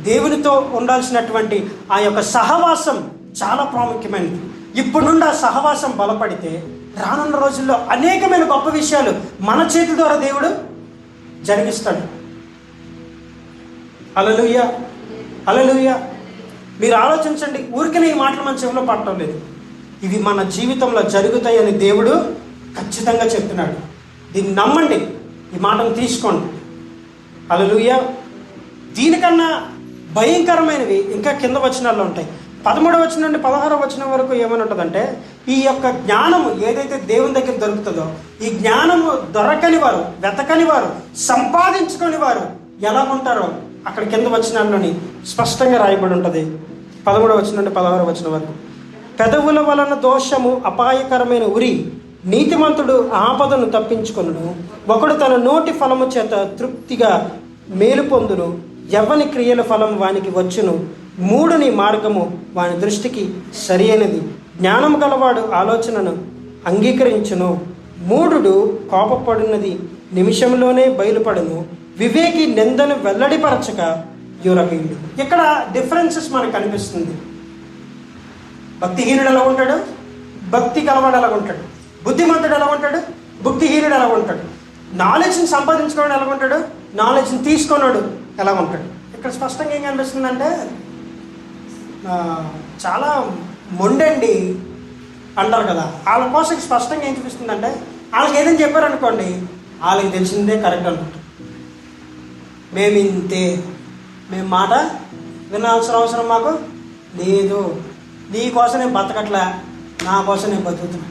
దేవునితో ఉండాల్సినటువంటి ఆ యొక్క సహవాసం చాలా ప్రాముఖ్యమైనది. ఇప్పుడు నుండి ఆ సహవాసం బలపడితే రానున్న రోజుల్లో అనేకమైన గొప్ప విషయాలు మన చేతి ద్వారా దేవుడు జరిగిస్తాడు. హల్లెలూయా, హల్లెలూయా. మీరు ఆలోచించండి, ఊరికనే ఈ మాటలు మన చెవిలో పడటం లేదు. ఇవి మన జీవితంలో జరుగుతాయని దేవుడు ఖచ్చితంగా చెప్తున్నాడు. దీన్ని నమ్మండి, ఈ మాటను తీసుకోండి. హల్లెలూయా. దీనికన్నా భయంకరమైనవి ఇంకా కింద వచనాల్లో ఉంటాయి. 13వ వచనం నుండి 16వ వచనం వరకు ఏమని ఉంటుందంటే, ఈ యొక్క జ్ఞానము ఏదైతే దేవుని దగ్గర దొరుకుతుందో, ఈ జ్ఞానము దొరకని వారు, వెతకని వారు, సంపాదించుకొని వారు ఎలా ఉంటారో అక్కడ కింద వచనాల్లోని స్పష్టంగా రాయబడి ఉంటుంది. 13వ వచనం నుండి 16వ వచనం వరకు. పెదవుల వలన దోషము అపాయకరమైన ఉరి, నీతిమంతుడు ఆపదను తప్పించుకొనును. ఒకడు తన నోటి ఫలము చేత తృప్తిగా మేలు పొందును. యవ్వని క్రియల ఫలం వానికి వచ్చును. మూఢుని మార్గము వాని దృష్టికి సరి అయినది. జ్ఞానము గలవాడు ఆలోచనను అంగీకరించును. మూఢుడు కోపపడినది నిమిషంలోనే బయలుపడును. వివేకి నిందను వెల్లడిపరచక యురవీయుడు. ఇక్కడ డిఫరెన్సెస్ మనకు కనిపిస్తుంది. భక్తిహీనుడు ఎలా ఉంటాడు, భక్తి కలవాడు ఎలా ఉంటాడు, బుద్ధిమంతుడు ఎలా ఉంటాడు, బుద్ధిహీనుడు ఎలా ఉంటాడు, నాలెడ్జ్ని సంపాదించుకోవడం ఎలా ఉంటాడు, నాలెడ్జ్ని తీసుకున్నాడు ఎలా ఉంటాడు. ఇక్కడ స్పష్టంగా ఏం కనిపిస్తుందంటే, చాలా మొండండి అంటారు కదా, వాళ్ళ కోసం స్పష్టంగా ఏం చూపిస్తుందంటే, వాళ్ళకి ఏదైనా చెప్పారనుకోండి వాళ్ళకి తెలిసిందే కరెక్ట్ అనుకుంటారు. మేము ఇంతే, మేము మాట వినాల్సిన అవసరం మాకు లేదు, నీ కోసం నేను బతకట్లా, నా కోసం నేను బతుకుతున్నా.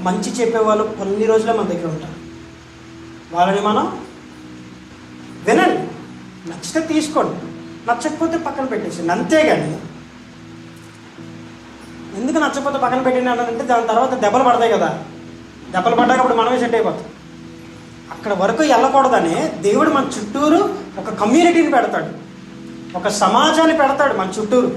మంచి చెప్పేవాళ్ళు కొన్ని రోజులే మన దగ్గర ఉంటారు. వాళ్ళని మనం వినండి, నచ్చితే తీసుకోండి, నచ్చకపోతే పక్కన పెట్టేసింది. అంతేగాని ఎందుకు నచ్చకపోతే పక్కన పెట్టినానంటే దాని తర్వాత దెబ్బలు పడతాయి కదా, దెబ్బలు పడ్డాక అప్పుడు మనమే సెట్ అయిపోతాం. అక్కడ వరకు వెళ్ళకూడదని దేవుడు మన చుట్టూరు ఒక కమ్యూనిటీని పెడతాడు, ఒక సమాజాన్ని పెడతాడు మన చుట్టూరు.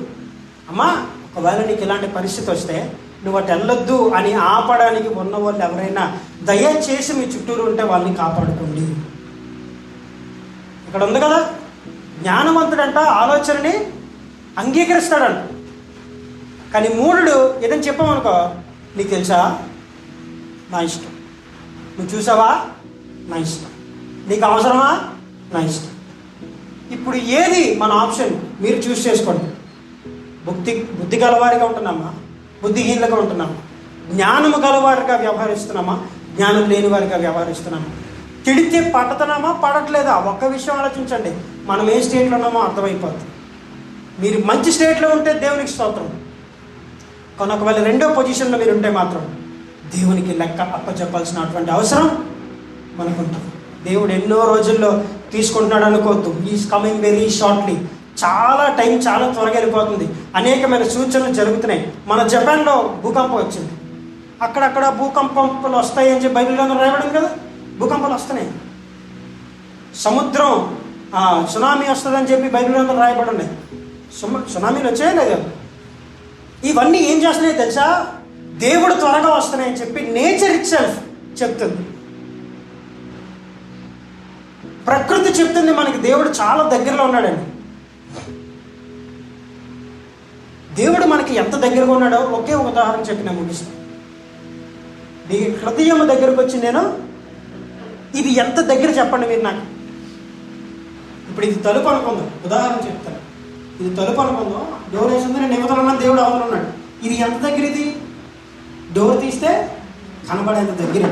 అమ్మా, ఒకవేళ నీకు ఇలాంటి పరిస్థితి వస్తే నువ్వు అటు వెళ్ళొద్దు అని ఆపడానికి ఉన్న వాళ్ళు ఎవరైనా దయచేసి మీ చుట్టూరు ఉంటే వాళ్ళని కాపాడుకోండి. ఇక్కడ ఉంది కదా, జ్ఞానవంతుడంట ఆలోచనని అంగీకరిస్తాడంట. కానీ మూఢుడు ఏదైనా చెప్పామనుకో, నీకు తెలుసా, నా ఇష్టం, నువ్వు చూసావా, నా ఇష్టం, నీకు అవసరమా? నా ఇష్టం. ఇప్పుడు ఏది మన ఆప్షన్? మీరు చూస్ చేసుకోండి. బుద్ధి గలవారిగా ఉంటున్నామా? బుద్ధిహీనులుగా ఉంటున్నామా? జ్ఞానము గలవారిగా వ్యవహరిస్తున్నామా? జ్ఞానం లేని వారిగా వ్యవహరిస్తున్నామా? తిడితే పడుతున్నామా పడట్లేదా? ఒక్క విషయం ఆలోచించండి. మనం ఏ స్టేట్లో ఉన్నామో అర్థమైపోతుంది. మీరు మంచి స్టేట్లో ఉంటే దేవునికి స్తోత్రం. కానీ ఒకవేళ రెండో పొజిషన్లో మీరు ఉంటే మాత్రం దేవునికి లెక్క అప్పచెప్పాల్సినటువంటి అవసరం మనకుంటుంది. దేవుడు ఎన్నో రోజుల్లో తీసుకుంటున్నాడు అనుకోవద్దు. Is coming very shortly. చాలా టైం చాలా త్వరగా వెళ్ళిపోతుంది. అనేకమైన సూచనలు జరుగుతున్నాయి. మన జపాన్లో భూకంపం వచ్చింది. అక్కడక్కడ భూకంపాలు వస్తాయి అని చెప్పి బైబిల్లో రాయబడింది కదా. భూకంపాలు వస్తున్నాయి. సముద్రం సునామీ వస్తుందని చెప్పి బైబిల్లో రాయబడి ఉన్నాయి. సునామీలు వచ్చాయా లేదా? ఇవన్నీ ఏం చేస్తున్నాయి తెలుసా? దేవుడు త్వరగా వస్తున్నాయని చెప్పి నేచర్ ఇట్ సెల్ఫ్ చెప్తుంది. ప్రకృతి చెప్తుంది మనకి దేవుడు చాలా దగ్గరలో ఉన్నాడండి. దేవుడు మనకి ఎంత దగ్గరగా ఉన్నాడో ఒకే ఉదాహరణ చెప్పి నేను ముగిస్తాను. నీ హృదయం దగ్గరకు వచ్చి నేను ఇది ఎంత దగ్గర చెప్పండి మీరు నాకు. ఇప్పుడు ఇది తలుపు అనుకుందాం, ఉదాహరణ చెప్తాను. ఇది తలుపు అనుకుందాం, డోర్ వేసింది, నేను ఇవతల ఉన్నాను, దేవుడు అవతల ఉన్నాడు. ఇది ఎంత దగ్గర? ఇది డోర్ తీస్తే కనబడేంత దగ్గర.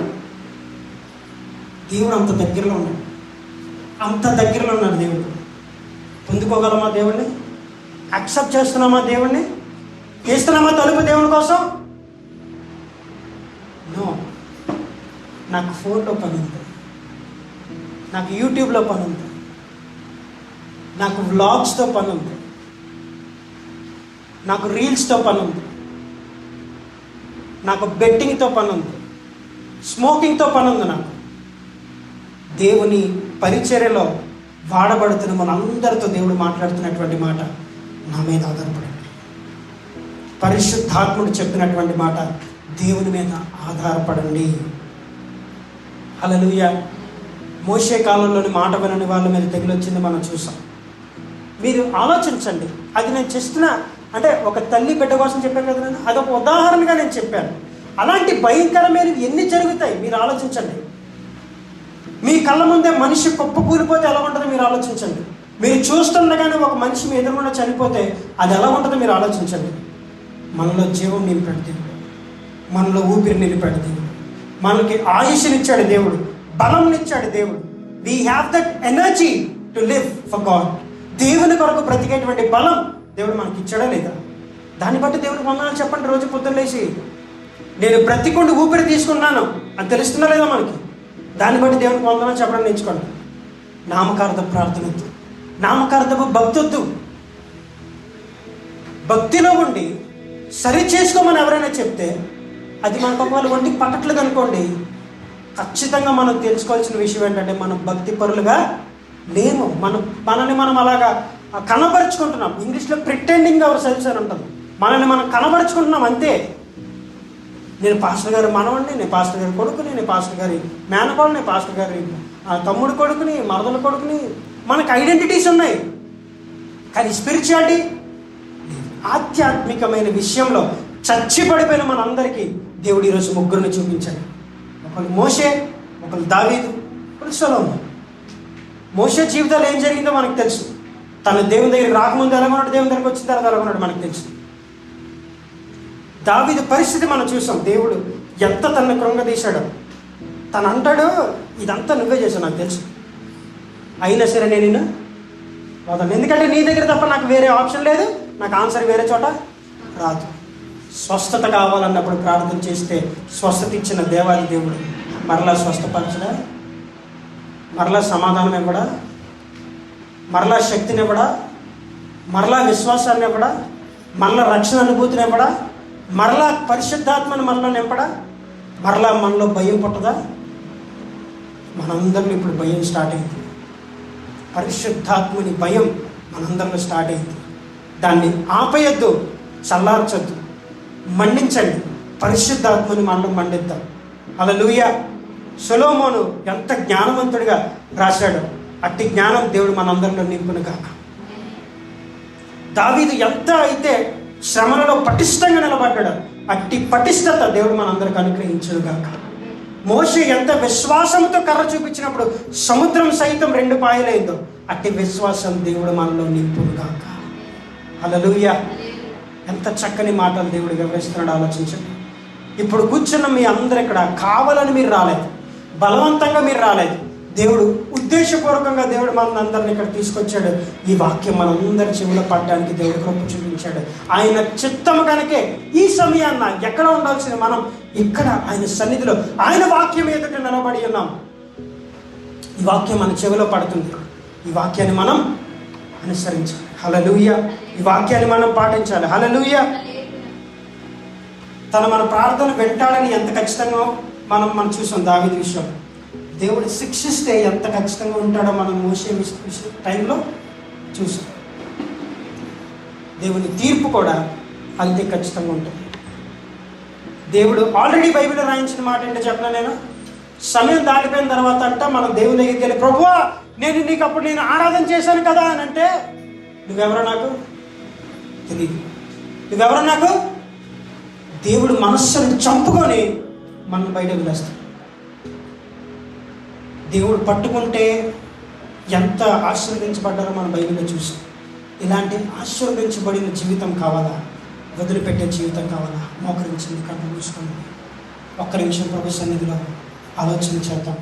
దేవుడు అంత దగ్గరలో ఉన్నాడు. అంత దగ్గరలో ఉన్నాడు దేవుడు. పొందుకోగలమా దేవుడిని? యాక్సెప్ట్ చేస్తున్నామా దేవుడిని? చేస్తున్నామా తలుపు దేవుడి కోసం? నో. నాకు ఫోన్లో పని ఉంది, నాకు యూట్యూబ్లో పని ఉంది, నాకు వ్లాగ్స్తో పని ఉంది, నాకు రీల్స్తో పని ఉంది, నాకు బెట్టింగ్తో పని ఉంది, స్మోకింగ్తో పని ఉంది. నాకు దేవుని పరిచర్యలో వాడబడుతున్న మనందరితో దేవుడు మాట్లాడుతున్నటువంటి మాట నా మీద ఆధారపడండి. పరిశుద్ధాత్ముడు చెప్పినటువంటి మాట దేవుని మీద ఆధారపడండి. హల్లెలూయా. మోషే కాలంలోని మాట వినని వాళ్ళ మీద తెగులొచ్చింది మనం చూసాం. మీరు ఆలోచించండి. అది నేను చేస్తున్న అంటే ఒక తల్లి బిడ్డ కోసం చెప్పాను కదా, నేను అదొక ఉదాహరణగా నేను చెప్పాను. అలాంటి భయంకరమైనవి ఎన్ని జరుగుతాయి మీరు ఆలోచించండి. మీ కళ్ళ ముందే మనిషి కుప్ప కూలిపోతే ఎలా ఉంటుందో మీరు ఆలోచించండి. మీరు చూస్తుండగానే ఒక మనిషి మీ ఎదురుగుండా చనిపోతే అది ఎలా ఉంటుందో మీరు ఆలోచించండి. మనలో జీవం నింపాడు దేవుడు, మనలో ఊపిరి నిలిపాడు దేవుడు, మనకి ఆయుష్నిచ్చాడు దేవుడు, బలంనిచ్చాడు దేవుడు. We have that energy to live for God. దేవుని కొరకు బ్రతికేటువంటి బలం దేవుడు మనకి ఇచ్చాడా లేదా? దాన్ని బట్టి దేవుడికి వందనాలు చెప్పండి. రోజు పొద్దున్న లేచి నేను బ్రతికుండి ఊపిరి తీసుకున్నాను అని తెలుస్తుందా లేదా మనకి? దాన్ని బట్టి దేవునికి వందనాలు చెప్పడం నేర్చుకోండి. నామకార్థ ప్రార్థనొద్దు, నామకార్థపు భక్తొద్దు. భక్తిలో ఉండి సరి చేసుకోమని ఎవరైనా చెప్తే అది మనకు ఒకవేళ ఒంటికి పట్టట్లేదు అనుకోండి, ఖచ్చితంగా మనం తెలుసుకోవాల్సిన విషయం ఏంటంటే మనం భక్తి పరులుగా లేము. మనల్ని మనం అలాగా కనబరుచుకుంటున్నాం. ఇంగ్లీష్లో ప్రిటెండింగ్ అవర్ సెల్ఫ్స్ అని ఉంటుంది. మనల్ని మనం కనబరుచుకుంటున్నాం అంతే. నేను పాస్టర్ గారి మనవడిని, నేను పాస్టర్ గారి కొడుకుని, నేను పాస్టర్ గారి మేనకోడని, నేను పాస్టర్ గారి తమ్ముడు కొడుకుని, మరదల కొడుకుని. మనకు ఐడెంటిటీస్ ఉన్నాయి, కానీ స్పిరిచువాలిటీ ఆధ్యాత్మికమైన విషయంలో చచ్చిపడిపోయిన మనందరికీ దేవుడు ఈరోజు ముగ్గురిని చూపించాడు. ఒకరు మోషే, ఒకరు దావీదు, ఒకరు సొలొమోను. మోషే జీవితాలు ఏం జరిగిందో మనకు తెలుసు. తను దేవుని దగ్గరికి రాకముందు ఎలా ఉన్నాడు, దేవుని దగ్గరికి వచ్చిన తర్వాత ఎలా ఉన్నాడు మనకు తెలుసు. దావీదు పరిస్థితి మనం చూసాం. దేవుడు ఎంత తనను కృంగదీశాడో. తను అంటాడు, ఇదంతా నువ్వే చేసావు నాకు తెలుసు, అయినా సరే నేను నిన్ను వదలను. ఎందుకంటే నీ దగ్గర తప్ప నాకు వేరే ఆప్షన్ లేదు, నాకు ఆన్సర్ వేరే చోట రాదు. స్వస్థత కావాలన్నప్పుడు ప్రార్థన చేస్తే స్వస్థత ఇచ్చిన దేవాది దేవుడు మరలా స్వస్థపరచడా, మరలా సమాధానం ఇవ్వడా, మరలా శక్తిని ఇవ్వడా, మరలా విశ్వాసాన్ని ఇవ్వడా, మరలా రక్షణ అనుభూతిని ఇవ్వడా, మరలా పరిశుద్ధాత్మను మనలో నింపడా, మరలా మనలో భయం పుట్టదా? మనందరిలో ఇప్పుడు భయం స్టార్ట్ అయింది. పరిశుద్ధాత్మని భయం మనందరిలో స్టార్ట్ అయింది. దాన్ని ఆపేయొద్దు, చల్లార్చొద్దు, మండించండి. పరిశుద్ధాత్మని మనలో మండిద్దాం. హల్లెలూయా. సొలొమోను ఎంత జ్ఞానవంతుడిగా రాశాడో అట్టి జ్ఞానం దేవుడు మనందరిలో నింపును కాక. దావీదు ఎంత అయితే శ్రమలలో పటిష్టంగా నిలబడ్డాడు, అట్టి పటిష్టత దేవుడు మనందరికి అనుగ్రహించును గాక. మోషే ఎంత విశ్వాసంతో కర్ర చూపించినప్పుడు సముద్రం సైతం 2 పాయలైందో, అట్టి విశ్వాసం దేవుడు మనలో నింపుగాక. హల్లెలూయా. ఎంత చక్కని మాటలు దేవుడు వివరిస్తున్నాడు ఆలోచించండి. ఇప్పుడు కూర్చున్న మీ అందరు ఇక్కడ కావాలని మీరు రాలేదు, బలవంతంగా మీరు రాలేదు. దేవుడు ఉద్దేశపూర్వకంగా దేవుడు మన అందరిని ఇక్కడ తీసుకొచ్చాడు. ఈ వాక్యం మనందరి చెవిలో పడడానికి దేవుడు కృప చూపించాడు. ఆయన చిత్తము కనుకే ఈ సమయాన్న ఎక్కడ ఉండాల్సిన మనం ఇక్కడ ఆయన సన్నిధిలో ఆయన వాక్యం ఎదుట నిలబడి ఉన్నాం. ఈ వాక్యం మన చెవిలో పడుతుంది. ఈ వాక్యాన్ని మనం అనుసరించాలి. హల్లెలూయా. ఈ వాక్యాన్ని మనం పాటించాలి. హల్లెలూయా. మన ప్రార్థన వింటాడని ఎంత ఖచ్చితంగా మనం చూసాం దావీదు విషయం. దేవుడు శిక్షిస్తే ఎంత ఖచ్చితంగా ఉంటాడో మనం మోసే టైంలో చూసాం. దేవుని తీర్పు కూడా అంతే ఖచ్చితంగా ఉంటుంది. దేవుడు ఆల్రెడీ బైబిల్లో రాయించిన మాట ఏంటో చెప్పిన నేను, సమయం దాటిపోయిన తర్వాత అంట మనం దేవుని దగ్గరికి వెళ్ళి, ప్రభువా నేను ఆరాధన చేశాను కదా అని అంటే, నువ్వెవరో నాకు తెలియదు, నువ్వెవరో నాకు. దేవుడు మనస్సును చంపుకొని మనం బయటకు వేస్తాడు. దేవుడు పట్టుకుంటే ఎంత ఆశీర్వదించబడ్డారో మనం బైబిల్లో చూసాం. ఇలాంటి ఆశీర్వదించబడిన జీవితం కావాలా, వదిలిపెట్టే జీవితం కావాలా? మోకరించింది కళ్ళు మూసుకొని ఒక్క నిమిషం ప్రభు సన్నిధిలో ఆలోచన చేద్దాం.